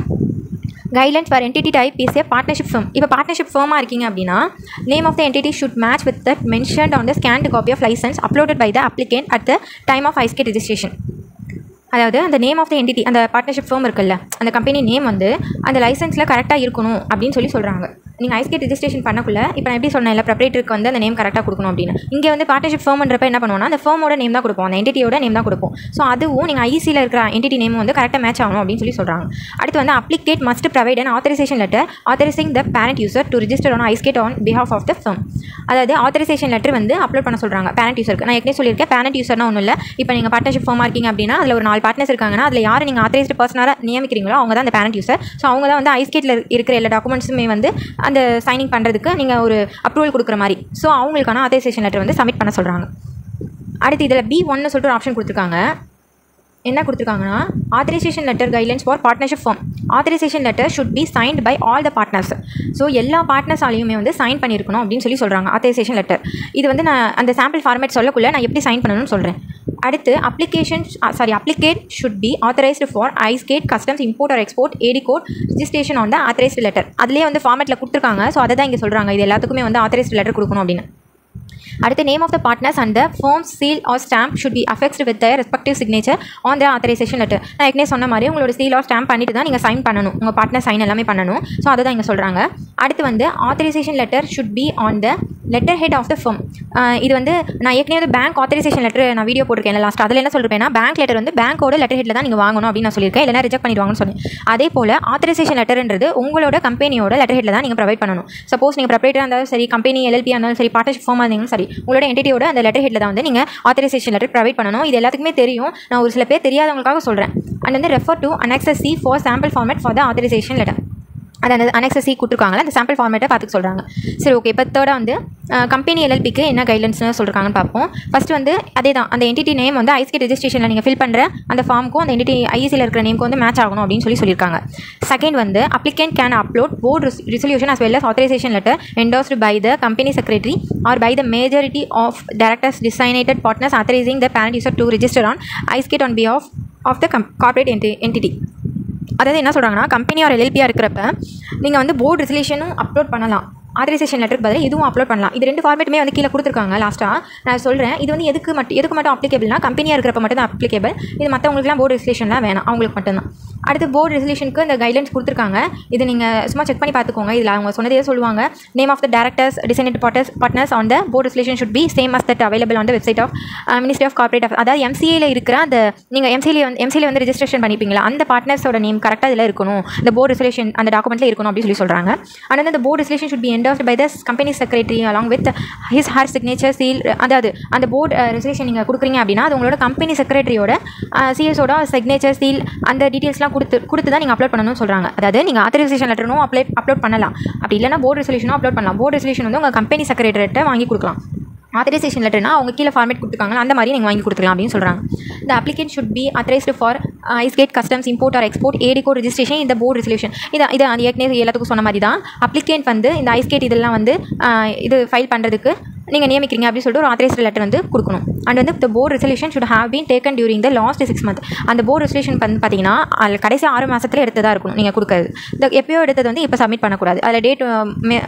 guidelines for entity type is a partnership firm. இப்போ பார்ட்னர்ஷிப் ஃபர்மாக இருக்கீங்க அப்படின்னா name of the entity should match with that mentioned on the scanned copy of licence uploaded by the applicant at the time of ICEGATE registration. அதாவது அந்த நேம் ஆஃப் த என்டிட்டி, அந்த பார்ட்னர்ஷிப் ஃபர்ம் இருக்குல்ல, அந்த கம்பெனி நேம் வந்து அந்த லைசன்ஸில் கரெக்டாக இருக்கணும் அப்படின்னு சொல்கிறாங்க. நீங்கள் ஐஸ்கேட் ரெஜிஸ்ட்ரேஷன் பண்ணக்குள்ள இப்போ நான் எப்படி சொன்னேன் இல்லை, ப்ரெப்ரேட்டருக்கு வந்து அந்த நேம் கரெக்டாக கொடுக்கணும் அப்படின்னு. இங்கே வந்து பார்ட்னர்ஷிப் ஃபர்ம்ன்றப்ப என்ன பண்ணுவோம்னா அந்த ஃபர்மோட நேம் தான் கொடுப்போம், அந்த என்டிட்டியோட நேம் தான் கொடுப்போம். ஸோ அதுவும் நீங்கள் ஐசியில் இருக்கிற என்டிட்டி நேம் வந்து கரெக்டாக மேட்ச் ஆகணும் அப்படின்னு சொல்கிறாங்க. அடுத்து வந்து applicant must provide an authorisation letter authorising the parent user to register on ICEGATE on behalf of the firm. அதாவது ஆத்தரைசேஷன் லெட்டர் வந்து அப்லோட் பண்ண சொல்கிறாங்க பேரண்ட் யூசருக்கு. நான் ஏற்கனவே சொல்லியிருக்கேன், பேரண்ட் யூசர்னா ஒன்றும் இல்லை. இப்போ நீங்கள் பார்ட்னர்ஷிப் ஃபர்மாக இருக்கீங்க அப்படின்னா அதில் ஒரு 4 பார்ட்னர்ஸ் இருக்காங்கன்னா அதில் யார் நீங்கள் ஆத்தரைஸ்டு பர்சனாக நியமிக்கிறீங்களோ அவங்க தான் அந்த பேரண்ட் யூசர். ஸோ அவங்க தான் வந்து ஐஸ்கேட்டில் இருக்கிற எல்லா டாக்குமெண்ட்ஸுமே வந்து அந்த சைனிங் பண்ணுறதுக்கு நீங்கள் ஒரு அப்ரூவல் கொடுக்குற மாதிரி. ஸோ அவங்களுக்கான ஆத்தரைசேஷன் லெட்டர் வந்து சப்மிட் பண்ண சொல்கிறாங்க. அடுத்து இதில் B1 சொல்லிட்டு ஒரு ஆப்ஷன் கொடுத்துருக்காங்க. என்ன கொடுத்துருக்காங்கன்னா authorisation letter guidelines for partnership firm. Authorisation letter should be signed by all the partners. So எல்லா பார்ட்னர்ஸாலையுமே வந்து சைன் பண்ணியிருக்கணும் அப்படின்னு சொல்கிறாங்க ஆத்தரைசேஷன் லெட்டர். இது வந்து நான் அந்த சாம்பிள் ஃபார்மேட் சொல்லக்குள்ள நான் எப்படி சைன் பண்ணணும்னு சொல்கிறேன். அடுத்து applicant should be authorised for ICEGATE customs import or export AD code registration on the authorised letter. அதிலே வந்து ஃபார்மேட்டில் கொடுத்துருக்காங்க. ஸோ அதை தான் இங்கே சொல்கிறாங்க, இது எல்லாத்துக்குமே வந்து ஆத்தரைஸ்டு லெட்டர் கொடுக்கணும் அப்படின்னு. அடுத்து name of the partners and the firm seal or stamp should be affixed with the respective signature on the authorisation letter. நான் ஏற்கனவே சொன்ன மாதிரி உங்களோட சீல் ஆர் ஸ்டாம்ப் பண்ணிட்டு தான் நீங்கள் சைன் பண்ணணும், உங்கள் பார்ட்னர் சைன் எல்லாமே பண்ணணும். ஸோ அதை தான் இங்கே சொல்கிறாங்க. அடுத்து வந்து authorisation letter should be on the letter head of the firm. இது வந்து நான் ஏற்கனவே வந்து பேங்க் ஆத்தரைசேஷன் லெட்டர் நான் வீடியோ போட்டிருக்கேன் லாஸ்ட். அதில் என்ன சொல்லிருப்பேன்னா பேங்க் லெட்டர் வந்து பேங்கோட லெட்டர் ஹெட்டில் தான் நீங்கள் வாங்கணும் அப்படின்னு நான் சொல்லியிருக்கேன், இல்லைனா ரிஜெக்ட் பண்ணிடுவாங்கன்னு சொன்னேன். அதே போல் ஆத்தரைசேஷன் லெட்டர்ன்றது உங்களோட கம்பெனியோட லெட்டர் ஹெட்டில் தான் நீங்கள் ப்ரொவைட் பண்ணணும். சப்போஸ் நீங்கள் ப்ரொப்ரைட்டராக இருந்தாலும் சரி, கம்பெனி LLP இருந்தாலும் சரி, பார்ட்னர்ஷிப் ஃபார்மாக இருந்தாலும் சரி, உங்களோட என்டிட்டியோட அந்த லெட்டர் ஹெட்டில் தான் வந்து நீங்கள் ஆத்தரைசேஷன் லெட்டர் ப்ரொவைட் பண்ணணும். இது எல்லாத்துக்குமே தெரியும், நான் ஒரு சில பேர் தெரியாதவங்களுக்காக சொல்கிறேன். அண்ட் வந்து refer to Annex C for sample format for the authorisation letter. அது அந்த Annex C கொடுத்துருக்காங்களா, அந்த சாம்பிள் ஃபார்மேட்டை பார்த்துக்க சொல்கிறாங்க. சரி, ஓகே. இப்போ தேர்டாக வந்து கம்பெனி LLPக்கு என்ன கைட்லைன்ஸ்னு சொல்கிறாங்கன்னு பார்ப்போம். ஃபஸ்ட்டு வந்து அதே தான், அந்த என்டிட்டி நேம் வந்து ஐஸ்கேட் ரெஜிஸ்ட்ரேஷனில் நீங்கள் ஃபில் பண்ணுற அந்த ஃபார்முக்கும் அந்த என்டிட்டி ஐசியில் இருக்கிற நேமுக்கு வந்து மேட்ச் ஆகணும் அப்படின்னு சொல்லியிருக்காங்க. செகண்ட் வந்து applicant can upload board resolution as well as authorization letter endorsed by the company secretary or by the majority of directors designated partners authorizing the parent user to register on iSCAT on behalf of the corporate entity. அதாவது என்ன சொல்கிறாங்கன்னா கம்பெனி ஆர் LLPயாக இருக்கிறப்ப நீங்கள் வந்து போர்டு ரெசல்யூஷனும் அப்லோட் பண்ணலாம், ஆத்தரைசேஷன் லெட்டருக்கு பதில் இதுவும் அப்லோட் பண்ணலாம். இது 2 ஃபார்மேட்டுமே வந்து கீழே கொடுத்துருக்காங்க லாஸ்ட்டாக. நான் சொல்கிறேன், இது வந்து எதுக்கு மட்டும் அப்ளிகேபிள்னா கம்பெனியாக இருக்கிறப்ப மட்டும் தான் அப்ளிகேபிள். இது மற்றவங்களுக்குலாம் போர்டு ரெசல்யூஷன்லாம் வேணாம், அவங்களுக்கு மட்டும்தான். அடுத்து போர்டு ரெசல்யூஷனுக்கு இந்த கைட்லைன்ஸ் கொடுத்துருக்காங்க. இது நீங்கள் சும்மா செக் பண்ணி பார்த்துக்கோங்க. இதில் அவங்க சொன்னதே சொல்லுவாங்க. Name of the directors designated partners on the board resolution should be same as that available on the website of ministry of corporate affairs. அதாவது MCAல இருக்கிற அந்த நீங்கள் MCAல வந்து ரெஜிஸ்ட்ரேஷன் பண்ணிப்பீங்களா, அந்த பார்ட்னர்ஸோட நேம் கரெக்டாக இதில் இருக்கணும், இந்த போர்டு ரெசல்யூஷன் அந்த டாக்குமெண்ட்டில் இருக்கணும் அப்படின்னு சொல்கிறாங்க. அண்ட் வந்து இந்த board resolution should B endorsed by the company secretary along with his her signature seal. அதாவது அந்த போர்டு ரெசல்யூஷன் நீங்கள் கொடுக்குறீங்க அப்படின்னா அது உங்களோட கம்பெனி செக்ரட்டரியோட சிஎஸோட சிக்னேச்சர் சீல் அந்த டீட்டெயில்ஸ்லாம் கொடுத்து தான் நீங்கள் அப்லோட் பண்ணணும்னு சொல்கிறாங்க. அதாவது நீங்கள் ஆத்தரைசேஷன் லெட்டரும் அப்லோட் பண்ணலாம், அப்படி இல்லைனா போர்டு ரெசல்யூஷனும் அப்லோட் பண்ணலாம். போர்டு ரெசல்யூஷன் வந்து உங்கள் கம்பெனி செக்ரட்டரிட்ட வாங்கி கொடுக்கலாம். ஆத்தரைசேஷன் லெட்டர்னா அவங்க கீழே ஃபார்மேட் கொடுத்துருக்காங்க, அந்த மாதிரி நீங்கள் வாங்கி கொடுத்துக்கலாம் அப்படின்னு சொல்கிறாங்க. The applicant should be authorized for IceGate customs import or export AD code registration in the board resolution. இது அந்த ஏற்கனவே எல்லாத்துக்கும் சொன்ன மாதிரி தான். அப்ளிகேண்ட் வந்து இந்த ஐஸ்கேட் இதெல்லாம் வந்து இது ஃபைல் பண்ணுறதுக்கு நீங்கள் நியமிக்கிறீங்க அப்படின்னு சொல்லிட்டு ஒரு ஆத்தரைஸ்டு லெட்டர் வந்து கொடுக்கணும். அண்ட் வந்து the board resolution should have been taken during the last 6 months. அந்த போர்டு ரெசல்யூஷன் வந்து பார்த்தீங்கன்னா அதில் கடைசி 6 மாதத்தில் எடுத்ததாக இருக்கணும் நீங்கள் கொடுக்குறது. இந்த எப்பயோ எடுத்தது வந்து இப்போ சப்மிட் பண்ணக்கூடாது. அதில்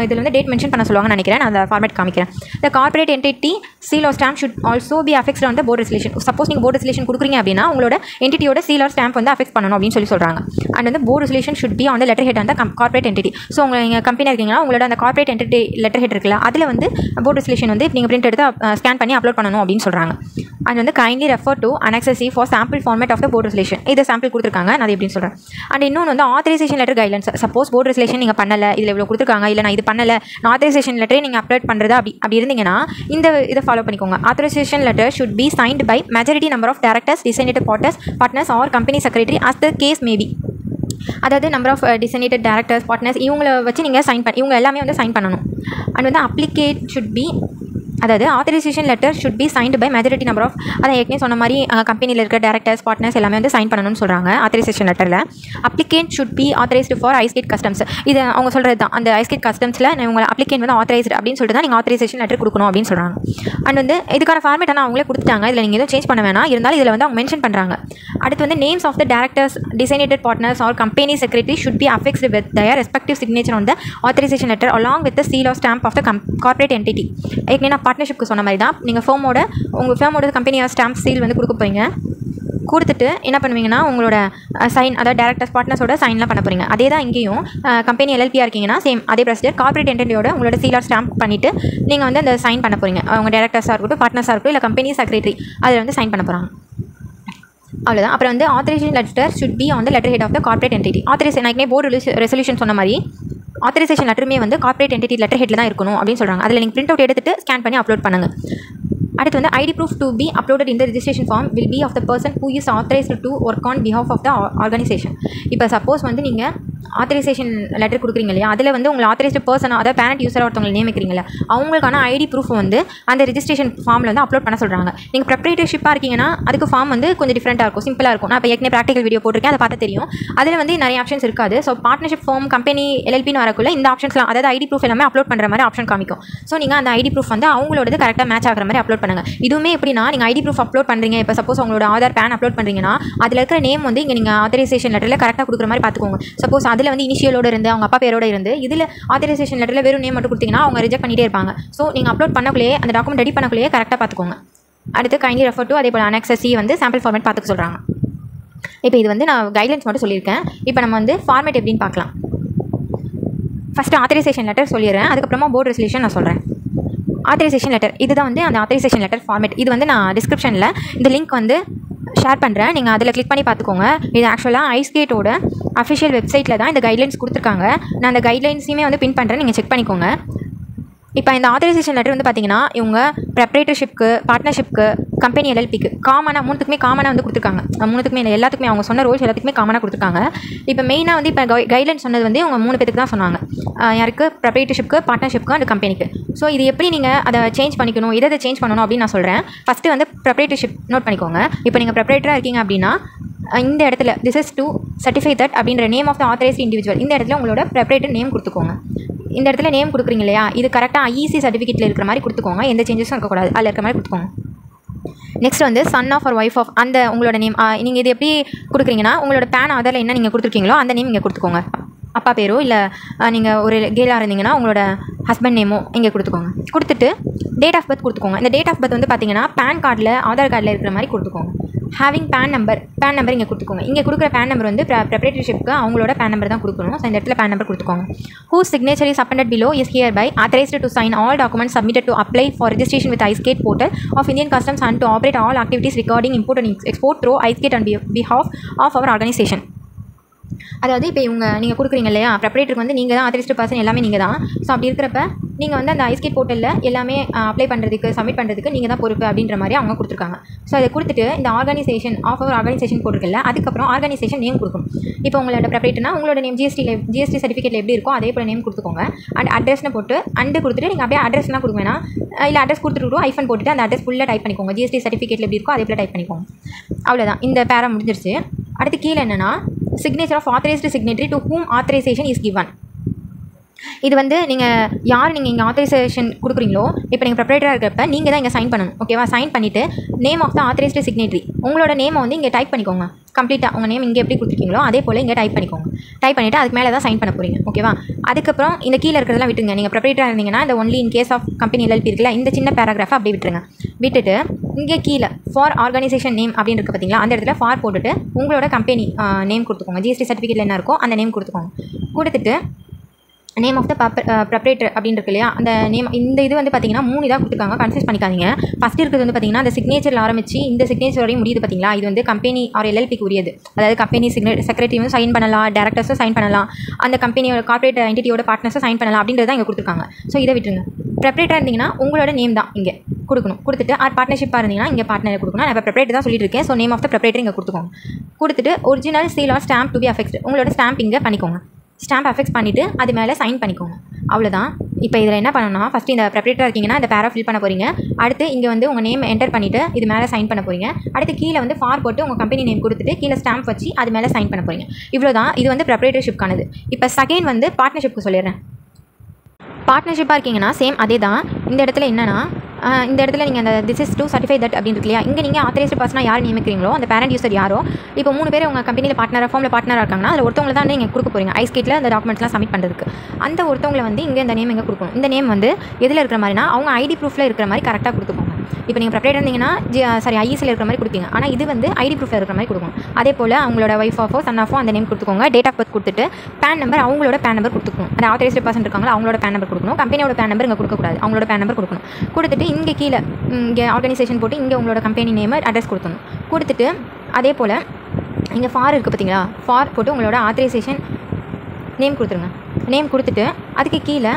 இதில் வந்து டேட் மென்ஷன் பண்ண சொல்லுவாங்கன்னு நினைக்கிறேன். நான் அந்த ஃபார்மேட் காமிக்கிறேன். The corporate entity seal or stamp should also be affixed on the board resolution. Suppose நீங்கள் போர்டு ரெசல்யூஷன் கொடுக்குறீங்க அப்படின்னா உங்களோட என்டிட்டியோட seal or stamp வந்து அஃபெக்ட் பண்ணணும் அப்படின்னு சொல்கிறாங்க. அண்ட் வந்து board resolution should be on the letterhead on the corporate entity. So நீங்கள் கம்பெனி இருக்கீங்கன்னா உங்களோட அந்த கார்பரேட் என்டிட்டி லெட்டர்ஹெட் இருக்குல்ல, அதில் வந்து போர்டு ரெசல்யூஷன் வந்து நீங்கள் பிரிண்ட் எடுத்து ஸ்கேன் பண்ணி அப்லோட் பண்ணணும் அப்படின்னு சொல்கிறாங்க. அண்ட் வந்து kindly refer to Annexure C for sample format of the board resolution. இது சாம்பிள் கொடுத்துருக்காங்க, நான் எப்படின்னு சொல்கிறேன். அண்ட் இன்னொன்று வந்து authorisation letter guidelines. Suppose board resolution நீங்கள் பண்ணலை, இதில் இவ்வளோ கொடுத்துருக்காங்க, இல்லை நான் இது பண்ணலை, நான் ஆத்தரைசேஷன் லெட்டரே நீங்கள் அப்லோட் பண்ணுறது அப்படி இருந்தீங்கன்னா இதை ஃபாலோ பண்ணிக்கோங்க. Authorisation letter should be signed by majority number of directors, designated partners or company secretary as the case may be. அதாவது number of designated directors, partners இவங்களை வச்சு நீங்கள் இவங்க எல்லாமே வந்து சைன் பண்ணணும். அண்ட் வந்து அப்ளிகேட் should be, அதாவது authorisation letter should be signed by majority number of, அதை ஏற்கனவே சொன்ன மாதிரி கம்பெனியில் இருக்கிற டேரக்டர்ஸ், பார்ட்னர்ஸ் எல்லாமே வந்து சைன் பண்ணணும்னு சொல்கிறாங்க ஆத்தரைசேஷன் லெட்டரில். Applicant should be authorised for ICEGATE customs. இது அவங்க சொல்கிறது தான். அந்த ஐஸ்கேட் கஸ்டம்ஸில் உங்களை அப்ளிகேண்ட் வந்து ஆத்தரைஸ்டு அப்படின்னு சொல்லிட்டு தான் நீங்கள் ஆத்தரைசேஷன் லெட்டர் கொடுக்கணும் அப்படின்னு சொல்கிறாங்க. அண்ட் வந்து இதுக்கான ஃபார்மேட் ஆனால் அவங்களே கொடுத்துட்டாங்க, இதில் நீங்கள் எதுவும் சேஞ்ச் பண்ண வேணாம். இருந்தாலும் இதில் வந்து அவங்க மென்ஷன் பண்ணுறாங்க. அடுத்து வந்து names of the directors, designated partners or company secretary should be affixed with their respective signature on the authorization letter along with the seal or stamp of the corporate entity. ஏற்கனவே நான் பார்ட்னர்ஷிப்க்கு சொன்ன மாதிரி தான். நீங்கள் உங்கள் ஃபேமோட கம்பெனியோட ஸ்டாம்ப் சீல் வந்து கொடுக்க போகிறீங்க. கொடுத்துட்டு என்ன பண்ணுவீங்கன்னா உங்களோட சைன், அதாவது டேரக்டர்ஸ் பார்ட்னர்ஸோட சைன்லாம் பண்ண போகிறீங்க. அதே தான் இங்கேயும் கம்பெனி எல்எல்பியாக இருக்கீங்கன்னா சேம் அதே ப்ரொசீஜர். கார்பரேட் என்டிட்டியோட உங்களோட சீல் ஆர் ஸ்டாம்ப் பண்ணிவிட்டு நீங்கள் வந்து அந்த சைன் பண்ண போகிறீங்க. அவங்க டேரக்டர்ஸாக இருக்கட்டும், பார்ட்னர்ஸாக இருக்கட்டும், இல்லை கம்பெனி செக்ரட்டரி அதில் வந்து சைன் பண்ண போகிறாங்க. அவ்வளோதான். அப்புறம் வந்து authorisation letter should be on the letter head of the corporate entity. Authorisation board resolution சொன்ன மாதிரி ஆத்தரைசேஷன் லெட்டருமே வந்து கார்பரேட் என்டிட்டி லெட்டர் ஹெட்டில் தான் இருக்கணும் அப்படின்னு சொல்கிறாங்க. அதில் நீங்கள் பிரிண்ட் அவுட் எடுத்துட்டு ஸ்கேன் பண்ணி அப்லோட் பண்ணுங்கள். அடுத்து வந்து ID proof to be uploaded in the registration form will be of the person who is authorised to work on behalf of the organisation. இப்போ சப்போஸ் வந்து நீங்கள் ஆத்தரைசேஷன் லெட்டர் கொடுக்குறீங்க இல்லையா, அதில் வந்து உங்களை ஆத்தரைஸ்டு பர்சன், அதாவது பேரண்ட் யூஸராக ஒருத்தவங்களை நியமிக்கிறீங்களா, அவங்களுக்கான ஐடி ப்ரூஃப் வந்து அந்த ரிஜிஸ்ட்ரேஷன் ஃபார்மில் வந்து அப்லோட் பண்ண சொல்கிறாங்க. நீங்கள் ப்ரொப்ரைட்டர்ஷிப்பாக இருக்கீங்கன்னா அதுக்கு ஃபார்ம் வந்து கொஞ்சம் டிஃப்ரெண்ட்டாக இருக்கும், சிம்பிளாக இருக்கும். நான் இப்போ ஏற்கனவே ப்ராக்டிகல் வீடியோ போட்டிருக்கேன், அதை பார்த்து தெரியும். அதில் வந்து நிறைய ஆப்ஷன்ஸ் இருக்காது. ஸோ பார்ட்னர்ஷிப் ஃபார்ம், கம்பெனி எல்எல்பின்னு வரக்குள்ள இந்த ஆப்ஷன்ஸ்லாம், அதாவது ஐடி ப்ரூஃப் எல்லாமே அப்லோட் பண்ணுற மாதிரி ஆப்ஷன் காமிக்கும். ஸோ நீங்கள் அந்த ஐடி ப்ரூஃப் வந்து அவங்களோட கரெக்டாக மேட்ச் ஆகிற மாதிரி அப்லோட் பண்ணுங்கள். இதுவுமே எப்படின்னா, நீங்கள் ஐடி ப்ரூஃப் அப்லோட் பண்ணுறீங்க, இப்போ சப்போஸ் உங்களோட ஆதார் பேன் அப்லோட் பண்ணுறீங்கன்னா அதில் இருக்கிற நேம் வந்து இங்கே நீங்கள் ஆத்தரைசேஷன் லெட்டரில் கரெக்டாக கொடுக்குற மாதிரி பார்த்துக்கோங்க. சப்போஸ் அதில் வந்து இனிஷியலோட இருந்து அவங்க அப்பா பேரோட இருந்து இதில் ஆத்தரைசேஷன் லெட்டரில் வெறும் நேம் மட்டும் கொடுத்தீங்கன்னா அவங்க ரிஜெக்ட் பண்ணிட்டே இருப்பாங்க. ஸோ நீங்கள் அப்லோட் பண்ணக்குள்ளேயே, அந்த டாக்குமெண்ட் ரெடி பண்ணக்குள்ளேயே கரெக்டாக பார்த்துக்கோங்க. அடுத்து கைண்ட்லி ரெஃபர் டு, அதே போல் Annexure C வந்து சாம்பிள் ஃபார்மேட் பார்த்துக்க சொல்கிறாங்க. இப்போ இது வந்து நான் கைட்லைன்ஸ் மட்டும் சொல்லியிருக்கேன். இப்போ நம்ம வந்து ஃபார்மேட் எப்படின்னு பார்க்கலாம். ஃபஸ்ட்டு ஆத்தரைசேஷன் லெட்டர் சொல்லிடுறேன், அதுக்கப்புறமா போர்டு ரெசல்யூஷன் நான் சொல்கிறேன். ஆத்தரைசேஷன் லெட்டர் இதுதான் வந்து அந்த ஆத்தரைசேஷன் லெட்டர் ஃபார்மேட். இது வந்து நான் டிஸ்கிரிப்ஷனில் இந்த லிங்க் வந்து ஷேர் பண்ணுறேன், நீங்கள் அதில் கிளிக் பண்ணி பார்த்துக்கோங்க. இது ஆக்சுவலாக ஐஸ்கேட்டோட அஃபிஷியல் வெப்சைட்டில் தான் இந்த கைட்லைன்ஸ் கொடுத்துருக்காங்க. நான் அந்த கைட்லைன்ஸையுமே வந்து பின் பண்ணுறேன், நீங்கள் செக் பண்ணிக்கோங்க. இப்போ இந்த ஆத்தரைசேஷன் லெட்டர் வந்து பார்த்தீங்கன்னா இவங்க ப்ரொப்ரைட்டர்ஷிப்க்கு, பார்ட்னர்ஷிப்க்கு, கம்பெனி எல்எல்பிக்கு காமனாக மூணுத்துக்குமே காமனாக வந்து கொடுத்துருக்காங்க. மூணுத்துக்குமே இல்லை, எல்லாத்துக்குமே அவங்க சொன்ன ரோல்ஸ் எல்லாத்துக்குமே காமனாக கொடுத்துருக்காங்க. இப்போ மெயினாக வந்து இப்போ கைட்லைன்ஸ் சொன்னது வந்து இவங்க 3 பேருக்கு தான் சொன்னாங்க. யாருக்கு? ப்ரொப்ரைட்டர்ஷிப்க்கு, பார்ட்னர்ஷிப்க்கு அண்ட் கம்பெனிக்கு. ஸோ இது எப்படி நீங்கள் அதை சேஞ்ச் பண்ணிக்கணும், இதை சேஞ்ச் பண்ணணும் அப்படின்னு நான் சொல்கிறேன். ஃபஸ்ட்டு வந்து ப்ரொப்ரைட்டர்ஷிப் நோட் பண்ணிக்கோங்க. இப்போ நீங்கள் ப்ரொப்ரைட்டராக இருக்கீங்க அப்படின்னா இந்த இடத்துல this is to certify that அப்படின்ற name of the authorised individual, இந்த இடத்துல உங்களோட ப்ரொப்ரைட்டர் நேம் கொடுத்துக்கோங்க. இந்த இடத்துல நேம் கொடுக்குறீங்க இல்லையா, இது கரெக்டாக ஐஇசி சர்டிஃபிகேட்டில் இருக்கிற மாதிரி கொடுத்துக்கோங்க, எந்த சேஞ்சஸும் இருக்கக்கூடாது, அதில் இருக்கிற மாதிரி கொடுத்துக்கோங்க. நெக்ஸ்ட் வந்து son of or wife of அந்த உங்களோட நேம். நீங்கள் இது எப்படி கொடுக்குறீங்கன்னா உங்களோட பேன் ஆதாரில் என்ன நீங்கள் கொடுத்துருக்கீங்களோ அந்த நேம் இங்கே கொடுத்துக்கோங்க. அப்பா பேரோ இல்லை நீங்கள் ஒரு கேலாக இருந்தீங்கன்னா உங்களோட ஹஸ்பண்ட் நேமோ இங்கே கொடுத்துக்கோங்க. கொடுத்துட்டு டேட் ஆஃப் பர்த் கொடுத்துக்கோங்க. இந்த டேட் ஆஃப் பர்த் வந்து பார்த்தீங்கன்னா பேன் கார்டில், ஆதார் கார்டில் இருக்கிற மாதிரி கொடுத்துக்கோங்க. ஹேவிங் பேன் நம்பர் இங்கே கொடுத்துக்கோங்க. இங்கே கொடுக்குற பேன் நம்பர் வந்து ப்ரொப்ரைட்டர்ஷிப்க்கு அவங்களோட பேன் நம்பர் தான் கொடுக்கணும். ஸோ இந்த இடத்துல பேன் நம்பர் கொடுத்துக்கோங்க. Who signature is appended below is hereby authorized to sign all documents submitted to apply for registration with IceGate portal of Indian Customs and to operate all activities regarding import and export through IceGate on behalf of our organization. அதாவது இப்போ நீங்கள் கொடுக்குறீங்க இல்லையா, ப்ரொப்ரைட்டருக்கு வந்து நீங்கள் தான் ஆத்தரைஸ்டு பர்சன், எல்லாமே நீங்கள் தான். ஸோ அப்படி இருக்கிறப்ப நீங்கள் வந்து அந்த ஐஸ்கேட் போர்ட்டலில் எல்லாமே அப்ளை பண்ணுறதுக்கு சப்மிட் பண்ணுறதுக்கு நீங்கள் தான் பொறுப்பு அப்படின்ற மாதிரி அவங்க கொடுத்துருக்காங்க. ஸோ அதை கொடுத்துட்டு இந்த ஆர்கனைசேஷன் ஆஃப் அவர் ஆர்கனைசேஷன் போட்டிருக்கல, அதுக்கப்புறம் ஆர்கனைசேஷன் நேம் கொடுக்கணும். இப்போ உங்களோட ப்ரெப்பரேட்டர்னா உங்களோட நேம் ஜிஎஸ்டி சர்டிஃபிகேட்டில் எப்படி இருக்கோ அதே போல் நேம் கொடுத்துக்கோங்க. அண்ட் அட்ரஸ்னு போட்டு கொடுத்துட்டு நீங்கள் அப்படியே அட்ரஸ்லாம் கொடுக்க வேணாம், இல்லை அட்ரஸ் கொடுத்துட்டு ஐஃபன் போட்டுட்டு அந்த அட்ரஸ் ஃபுல்லாக டைப் பண்ணிக்கோங்க. ஜிஎஸ்டி சர்டிஃபிகேட்டில் எப்படி இருக்கோ அதே போல் டைப் பண்ணிக்கோங்க. அவ்வளோதான், இந்த பேரா முடிஞ்சிருச்சு. அடுத்து கீழே என்னென்னா signature of authorised signatory to whom authorisation is given. இது வந்து நீங்கள் இங்கே ஆத்தரைசேஷன் கொடுக்குறீங்களோ, இப்போ நீங்கள் ப்ரெப்பரேட்டராக இருக்கிறப்ப நீங்கள் தான் இங்கே சைன் பண்ணணும். ஓகேவா? சைன் பண்ணிவிட்டு name of the authorised signatory உங்களோட நேமை வந்து இங்கே டைப் பண்ணிக்கோங்க. கம்ப்ளீட்டாக உங்கள் நேம் இங்கே எப்படி கொடுத்துருக்கீங்களோ அதே போல் இங்கே டைப் பண்ணிக்கோங்க. டைப் பண்ணிவிட்டு அதுக்கு மேலே தான் சைன் பண்ண போகிறீங்க. ஓகேவா? அதுக்கப்புறம் இந்த கீழே இருக்கிறதெல்லாம் விட்டுருங்க. நீங்கள் ப்ரெப்பரேட்டராக இருந்தீங்கன்னா இந்த only in case of company LLP இருக்குல்ல, இந்த சின்ன பேராகிராஃபை அப்படியே விட்டுருங்க. விட்டுட்டு இங்கே கீழே ஃபார் ஆர்கனைசேஷன் நேம் அப்படின்னு இருக்குது பார்த்தீங்களா, அந்த இடத்துல ஃபார் போட்டுட்டு உங்களோட கம்பெனி நேம் கொடுத்துக்கோங்க. ஜிஎஸ்டி சர்டிஃபிகேட்டில் என்ன இருக்கோ அந்த நேம் கொடுத்துக்கோங்க. கொடுத்துட்டு நேம் ஆஃப் த ப்ரெப்பரேட்டர் அப்படின்னு இருக்கு இல்லையா, அந்த நேம் இந்த இது வந்து பார்த்தீங்கன்னா 3 இதாக கொடுத்துருக்காங்க. கன்ஃபியூஸ் பண்ணிக்காதீங்க. ஃபஸ்ட் இருக்கிறது வந்து பார்த்தீங்கன்னா அந்த சிக்னேச்சரில் ஆரம்பிச்சு இந்த சிக்னேச்சர் வரையும் முடியுது பார்த்தீங்களா, இது வந்து கம்பெனி ஆர் எல்எல்பிக்கு உரியது. அதாவது கம்பெனி செக்ரட்டரியும் சைன் பண்ணலாம், டேரக்டர்ஸும் சைன் பண்ணலாம், அந்த கம்பெனியோட கார்பரேட் என்டிட்டியோட பார்ட்னர்ஸும் சைன் பண்ணலாம் அப்படின்றது தான் இங்கே கொடுத்துருக்காங்க. ஸோ இதை விட்டுருங்க. ப்ரெப்பரேட்டராக இருந்தீங்கன்னா உங்களோட நேம் தான் இங்கே கொடுக்கணும். கொடுத்துட்டு பார்ட்னர்ஷிப்பாக இருந்தீங்கன்னா இங்கே பார்ட்னர் கொடுக்கணும். நான் இப்போ ப்ரெப்பரேட்டர் தான் சொல்லிட்டு இருக்கேன். So name of the preparator இங்கே கொடுத்துக்கோங்க. கொடுத்துட்டு original seal or stamp to be affect உங்களோட ஸ்டாம்ப் இங்கே பண்ணிக்கோங்க. ஸ்டாம்ப் அஃபெக்ட் பண்ணிவிட்டு அது மேலே சைன் பண்ணிக்கோங்க. அவ்வளோதான். இப்போ இதில் என்ன பண்ணணும்னா, ஃபஸ்ட்டு இந்த ப்ரெப்பரேட்டராக இருக்கீங்கன்னா இந்த பேரா ஃபில் பண்ண போகிறீங்க. அடுத்து இங்கே வந்து உங்கள் நேம் என்டர் பண்ணிவிட்டு இது மேலே சைன் பண்ண போகிறீங்க. அடுத்து கீழே வந்து ஃபார் போட்டு உங்கள் கம்பெனி நேம் கொடுத்துட்டு கீழே ஸ்டாம்ப் வச்சு அது மேலே சைன் பண்ண போகிறீங்க. இவ்வளோ தான். இது வந்து ப்ரெப்பரேட்டர்ஷிப்கானது. இப்போ செகண்ட் வந்து பார்ட்னர்ஷிப்க்கு சொல்லிடுறேன். பார்ட்னர்ஷிப்பாக இருக்கீங்கன்னா சேம் அதே தான். இந்த இடத்துல என்னென்னா, இந்த இடத்துல நீங்கள் அந்த this is to certify that அப்படின்னு இருக்கு இல்லையா, இங்கே நீங்கள் ஆத்தரைஸ்டு பர்சனாக யார் நியமிக்கிறீங்களோ அந்த பேரண்ட் யூசர் யாரோ, இப்போ 3 பேர் உங்கள் கம்பெனியில் ஃபார்மில் பார்ட்னராக இருக்காங்கன்னா அதில் ஒருத்தவங்களை தான் நீங்கள் கொடுக்க போகிறீங்க ஐஸ்கேட்டில் அந்த டாக்குமெண்ட்ஸ்லாம் சப்மிட் பண்ணுறதுக்கு. அந்த ஒருத்தவங்களை வந்து இங்கே இந்த நேம் இங்கே கொடுக்கணும். இந்த நேம் வந்து எதில் இருக்கிற மாதிரினா அவங்க ஐடி ப்ரூஃபில் இருக்கிற மாதிரி கரெக்டாக கொடுத்துக்கோங்க. இப்போ நீங்கள் ப்ரெப்பரேட்டர் இருந்தீங்கன்னா ஐஎஸ்சியில் இருக்கிற மாதிரி கொடுப்பீங்க. ஆனால் இது வந்து ஐடி ப்ரூஃபில் இருக்கிற மாதிரி கொடுக்கணும். அதே போல் அவங்களோட ஒய்ஃப் ஆஃபோ சன் ஆஃபோ அந்த நேம் கொடுத்துக்கோங்க. டேட் ஆஃப் பர்த் கொடுத்துட்டு பேன் நம்பர் அவங்களோட பேன் நம்பர் கொடுத்துக்கணும். அந்த ஆத்தரைஸ்டு பர்சன் இருக்காங்களா அவங்களோட பேன் நம்பர் கொடுக்கணும். கம்பெனியோட பேன் நம்பர் இங்கே கொடுக்கக்கூடாது, அவங்களோட பேன் நம்பர் கொடுக்கணும். கொடுத்துட்டு இங்கே கீழே இங்கே ஆர்கனைசேஷன் போட்டு இங்கே உங்களோட கம்பெனி நேம் அட்ரஸ் கொடுக்கணும். கொடுத்துட்டு அதே போல் இங்கே ஃபார் இருக்குது பார்த்தீங்களா, ஃபார் போட்டு உங்களோட ஆத்தரைசேஷன் நேம் கொடுத்துருங்க. நேம் கொடுத்துட்டு அதுக்கு கீழே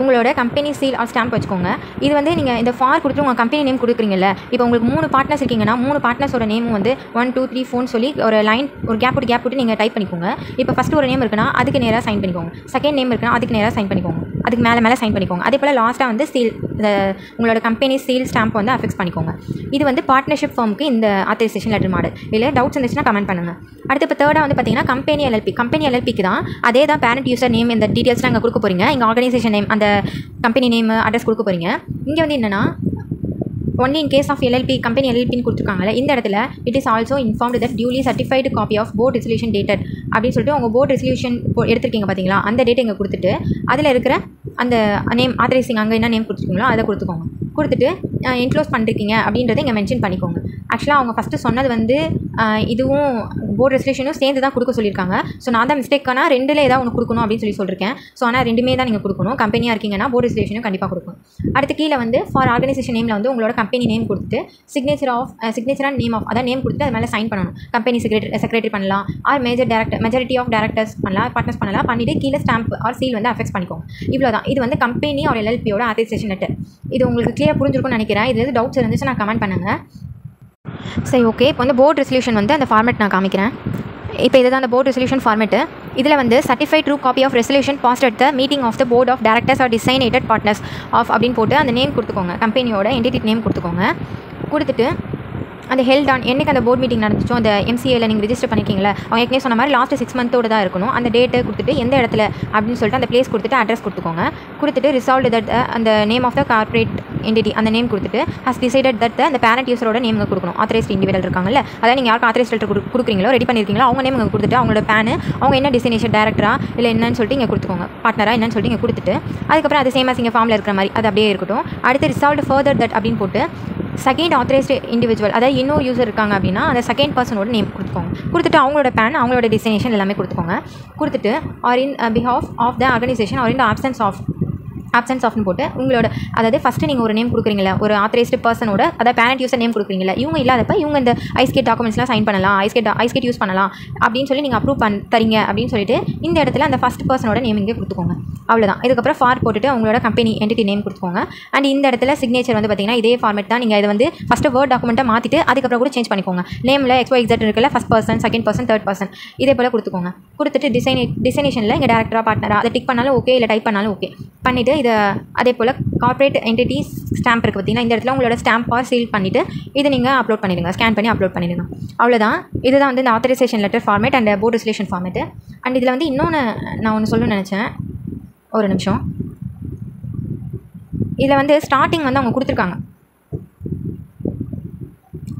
உங்களோட கம்பெனி சீல் ஆர் ஸ்டாம்ப் வச்சுக்கோங்க. இது வந்து நீங்கள் இந்த ஃபார் கொடுத்துட்டு உங்கள் கம்பெனி நேம் கொடுக்குறீங்கல்ல, இப்போ உங்களுக்கு 3 பார்ட்னர்ஸ் இருக்கீங்கன்னா 3 பார்ட்னர்ஸோட நேமும் வந்து 1 2 3 4 சொல்லி ஒரு லைன் ஒரு கேப் போட்டு நீங்கள் டைப் பண்ணிக்கோங்க. இப்போ ஃபஸ்ட்டு ஒரு நேம் இருக்குன்னா அதுக்கு நேராக சைன் பண்ணிக்கோங்க. செகண்ட் நேம் இருக்குன்னா அதுக்கு நேராக சைன் பண்ணிக்கோங்க. அதுக்கு மேலே சைன் பண்ணிக்கோங்க. அதே போல் லாஸ்ட்டாக வந்து சீல் உங்களோட கம்பெனி சீல் ஸ்டாம்ப் வந்து அஃபிக்ஸ் பண்ணிக்கோங்க. இது வந்து பார்ட்னர்ஷிப் ஃபார்முக்கு இந்த ஆத்தரைசேஷன் லெட்டர் மாடல். இல்லை டவுட்ஸ் இருந்துச்சுன்னா கமெண்ட் பண்ணுங்கள். அடுத்து இப்போ தேர்டாக வந்து பார்த்தீங்கன்னா கம்பெனி எல்எல்பிக்கு தான் அதே தான் பேரண்ட் யூசர் நேம் இந்த டீட்டெயில்ஸ்லாம் இங்கே கொடுக்க போகிறீங்க. இங்கே ஆர்கனைசேஷன் நேம் அந்த கம்பெனி நேம் அட்ரஸ் கொடுக்க போகிறீங்க. இங்கே வந்து என்னென்னா only in case of LLP company எல்எல்பின்னு கொடுத்துருக்காங்கல்ல, இந்த இடத்துல it is also informed that duly certified copy of board resolution dated அப்படின்னு சொல்லிட்டு உங்கள் போர்ட் ரெசல்யூஷன் எடுத்துருக்கீங்க பார்த்தீங்களா, அந்த டேட்டை இங்கே கொடுத்துட்டு அதில் இருக்கிற அந்த நேம் ஆத்தரைசிங் அங்கே என்ன நேம் கொடுத்துருக்கீங்களோ அதை கொடுத்துக்கோங்க. கொடுத்துட்டு என்க்ளோஸ் பண்ணிருக்கீங்க அப்படின்றத இங்கே மென்ஷன் பண்ணிக்கோங்க. ஆக்சுவலாக அவங்க ஃபஸ்ட்டு சொன்னது வந்து இதுவும் போர்ட் ரெசல்யூஷனும் சேர்ந்து தான் கொடுக்க சொல்லியிருக்காங்க. ஸோ நான் தான் மிஸ்டேக்கானா 2ல் ஏதாவது ஒன்று கொடுக்கணும் அப்படின்னு சொல்லியிருக்கேன். ஸோ ஆனால் 2மே தான் நீங்கள் கொடுக்கணும். கம்பெனியாக இருக்கீங்கன்னா போர்ட் ரெசல்யூஷனும் கண்டிப்பாக கொடுக்கணும். அடுத்து கீழே வந்து ஃபார் ஆர்கனைசேஷன் நேமில் வந்து உங்களோட கம்பெனி நேம் கொடுத்துட்டு சிக்னேச்சர் அண்ட் நேம் ஆஃப் அதான் நேம் கொடுத்துட்டு அது மேலே சைன் பண்ணணும். கம்பெனி செக்ரட்டரி பண்ணலாம், ஆர் மெஜாரிட்டி ஆஃப் டேரக்டர்ஸ் பண்ணலாம், பார்ட்னர்ஸ் பண்ணலாம். பண்ணிவிட்டு கீழே ஸ்டாம்ப் ஆர் சீல் வந்து அஃபெக்ட் பண்ணிக்கோங்க. இவ்வளோ தான். இது வந்து கம்பெனி ஆர் எல்எல்பியோட ஆத்தரைசேஷன் லெட்டர். இது உங்களுக்கு கிளியர் புரிஞ்சிருக்கும்னு நினைக்கிறேன். இது எது டவுட்ஸ் இருந்துச்சு நான் கமெண்ட் பண்ணுங்கள். சரி, ஓகே. இப்போ வந்து போர்ட் ரெசல்யூஷன் வந்து அந்த ஃபார்மேட் நான் காமிக்கிறேன். இப்போ இதுதான் அந்த போர்ட் ரெசல்யூஷன் ஃபார்மேட்டு. இதில் வந்து certified true copy of resolution passed at the meeting of the board of directors or designated partners of அப்படின்னு போட்டு அந்த நேம் கொடுத்துக்கோங்க. கம்பெனியோட என்டிட்டி நேம் கொடுத்துக்கோங்க. கொடுத்துட்டு அந்த ஹெல்ட் ஆன் என்னைக்கு அந்த போர்ட் மீட்டிங் நடந்துச்சோ அந்த எம்சிஏல நீங்கள் ரிஜிஸ்டர் பண்ணிக்கிங்களா, அவங்க ஏற்கனவே சொன்ன மாதிரி லாஸ்ட் 6 மந்தோட தான் இருக்கணும். அந்த டேட்டை கொடுத்துட்டு எந்த இடத்துல அப்படின்னு சொல்லிட்டு அந்த பிளேஸ் கொடுத்துட்டு அட்ரஸ் கொடுத்துக்கோங்க. கொடுத்துட்டு ரிசால்வ்டு தட் அந்த name of the corporate entity அந்த நேம் கொடுத்துட்டு ஹஸ் டிசைடட் தட் அந்த பேரண்ட் யூசரோட நேம் கொடுக்கணும். ஆத்தரைஸ்ட் இண்டிவிஜுவல் இருக்காங்கல்ல, அதாவது நீங்கள் யாருக்கு ஆத்தரைஸ்ட் லெட்டர் கொடுக்குறீங்களோ ரெடி பண்ணியிருக்கீங்களோ அவங்க நேம் இங்கே கொடுத்துட்டு அவங்களோட பேனு அவங்க என்ன டெஸ்டினேஷன் டேரக்டரா இல்லை என்னன்னு சொல்லிட்டு இங்கே கொடுத்துக்கோங்க. பார்ட்னராக என்னன்னு சொல்லிட்டு இங்கே கொடுத்துட்டு அதுக்கப்புறம் அது சேம் இங்கே ஃபார்மில் இருக்கிற மாதிரி அது அப்படியே இருக்கட்டும். அடுத்து ரிசால்வ்டு ஃபர்தர் தட் அப்படின்னு போட்டு செகண்ட் ஆத்தரைஸ்டு இண்டிவிஜுவல் அதாவது இன்னொரு யூசர் இருக்காங்க அப்படின்னா அந்த செகண்ட் பர்சனோட நேம் கொடுத்துக்கோங்க. கொடுத்துட்டு அவங்களோட பேன் அவங்களோட டெஸ்டினேஷன் எல்லாமே கொடுத்துக்கோங்க. கொடுத்துட்டு or in behalf of the organisation or in the options of options ஆஃப்னு போட்டு உங்களோட அதாவது ஃபஸ்ட்டு நீங்கள் ஒரு நேம் கொடுக்குறீங்களா, ஒரு ஆத்தரைஸ்டு பர்சனோட அதாவது பேரண்ட் யூசர் நேம் கொடுக்குறீங்களா, இவங்க இல்லாதப்ப இவங்க இந்த ஐஸ்கேட் டாக்குமெண்ட்ஸ்லாம் சைன் பண்ணலாம், ஐஸ்கேட் யூஸ் பண்ணலாம் அப்படின்னு சொல்லி நீங்கள் அப்ரூவ் தரீங்க அப்படின்னு சொல்லிட்டு இந்த இடத்துல அந்த ஃபஸ்ட் பர்சனோட நேம் இங்கே கொடுத்துக்கோங்க. அவ்வளோதான். இதுக்கப்புறம் ஃபார் போட்டுட்டு உங்களோட கம்பெனி என்டிட்டி நேம் கொடுத்துக்கோங்க. அண்ட் இந்த இடத்துல சிக்னேச்சர் வந்து பார்த்தீங்கன்னா இதே ஃபார்மேட் தான். நீங்கள் இதை வந்து ஃபஸ்ட்டு வேர்ட் டாக்குமெண்ட்டை மாற்றிட்டு அதுக்கப்புறம் கூட சேஞ்ச் பண்ணிக்கோங்க. நேமில் XYZ இருக்குல்ல, first person, second person, third person, இதே போல் கொடுத்துக்கோங்க. கொடுத்துட்டு டிசைனேஷனில் இங்கே டேரக்டராக பார்ட்னராக அதை டிக் பண்ணாலும் ஓகே, இல்லை டைப் பண்ணாலும் ஓகே பண்ணிவிட்டு இதை அதே போல் கார்ப்பரேட் என்டிட்டிஸ் ஸ்டாம்ப் இருக்குது பார்த்தீங்கன்னா, இந்த இடத்துல உங்களோட ஸ்டாம்ப் சீல் பண்ணிவிட்டு இதை நீங்கள் அப்லோட் பண்ணிடுங்க, ஸ்கேன் பண்ணி அப்லோட் பண்ணிடுங்க. அவ்வளோதான். இதுதான் வந்து இந்த authorisation letter format and board resolution format. அண்ட் இதில் வந்து இன்னொன்று நான் ஒன்று சொல்லணும்னு நினச்சேன், ஒரு நிமிஷம். இதில் வந்து ஸ்டார்டிங் வந்து அவங்க கொடுத்துருக்காங்க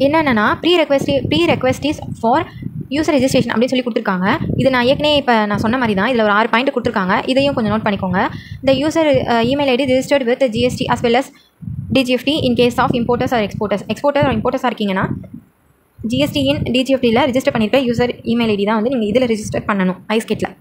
என்னென்னா pre request for user registration அப்படின்னு சொல்லி கொடுத்துருக்காங்க. இது நான் ஏற்கனவே இப்போ நான் சொன்ன மாதிரி தான். இதில் ஒரு 6 பாயிண்ட் கொடுத்துருக்காங்க. இதையும் கொஞ்சம் நோட் பண்ணிக்கோங்க. இந்த user email ID registered with GST as well as DGFT in case of importers or exporters இருக்கீங்கன்னா GST இன் DGFTயில் ரிஜிஸ்டர் பண்ணியிருக்க யூசர் இமெயில் ஐடி தான் வந்து நீங்கள் இதில் ரிஜிஸ்டர் பண்ணணும் ஐஸ்கேட்டில்.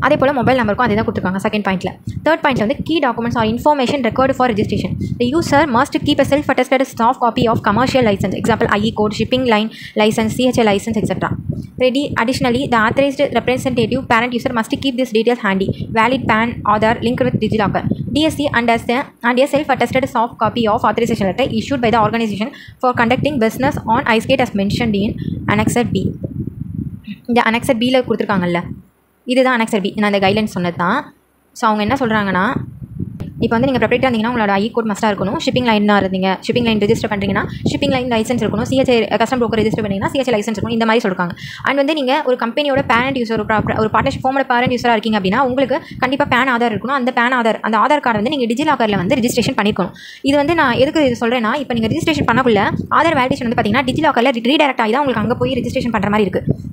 அதே போல் மொபைல் நம்பருக்கும் அதே தான் கொடுத்துருக்காங்க செகண்ட் பாயிண்ட்டில். தேர்ட் பாயிண்ட்டில் வந்து key documents or information record for registration. The user must keep a self attested soft copy of commercial licence, example IE code, shipping line licence, CHA licence etcetera ready. Additionally, the authorized representative parent user must keep these details handy. Valid PAN, Aadhaar linked with DigiLocker, DSC and a self-attested soft copy of authorization letter issued by the organization for conducting business on iSkate as mentioned in Annexer B. இந்த Annexer Bயில் கொடுத்துருக்காங்கல்ல, இதுதான் Annexer B. நான் இந்த கைட்லைன்ஸ் சொன்னது தான். ஸோ அவங்க என்ன சொல்கிறாங்கன்னா, இப்போ வந்து நீங்கள் ப்ரொப்ரைட்டராக இருந்தீங்கன்னா உங்களோட ஐ கோட் மஸ்ட்டாக இருக்கணும். ஷிப்பிங் லைனாக இருந்தீங்க, ஷிப்பிங் லைன் ரெஜிஸ்டர் பண்ணுறீங்கன்னா ஷிப்பிங் லைன் லைசன்ஸ் இருக்கணும். CHA கஸ்டம் ப்ரோக்கர் ரெஜிஸ்டர் பண்ணிங்கன்னா CHA லைசன்ஸ் இருக்கணும். இந்த மாதிரி சொல்கிறாங்க. அண்ட் வந்து நீங்கள் ஒரு கம்பெனியோட பேரண்ட் யூசர், ஒரு பார்ட்னர்ஷிப் ஃபார்மோட பேரண்ட் யூஸராக இருக்கீங்க அப்படின்னா உங்களுக்கு கண்டிப்பாக பேன் ஆதார் இருக்கணும். அந்த ஆதார் கார்டு வந்து நீங்கள் டிஜிலாக்கரில் வந்து ரெஜிஸ்ட்ரேஷன் பண்ணிக்கணும். இது வந்து நான் எதுக்கு இது சொல்கிறேன்னா, இப்போ நீங்கள் ரெஜிஸ்ட்ரேஷன் பண்ணக்குள்ள ஆதார் வேலிடேஷன் வந்து பார்த்தீங்கன்னா டிஜிலாக்கரில் ரீடைரக்ட் ஆகி தான் உங்களுக்கு அங்கே போய் ரெஜிஸ்ட்ரேஷன் பண்ணுற மாதிரி இருக்குது.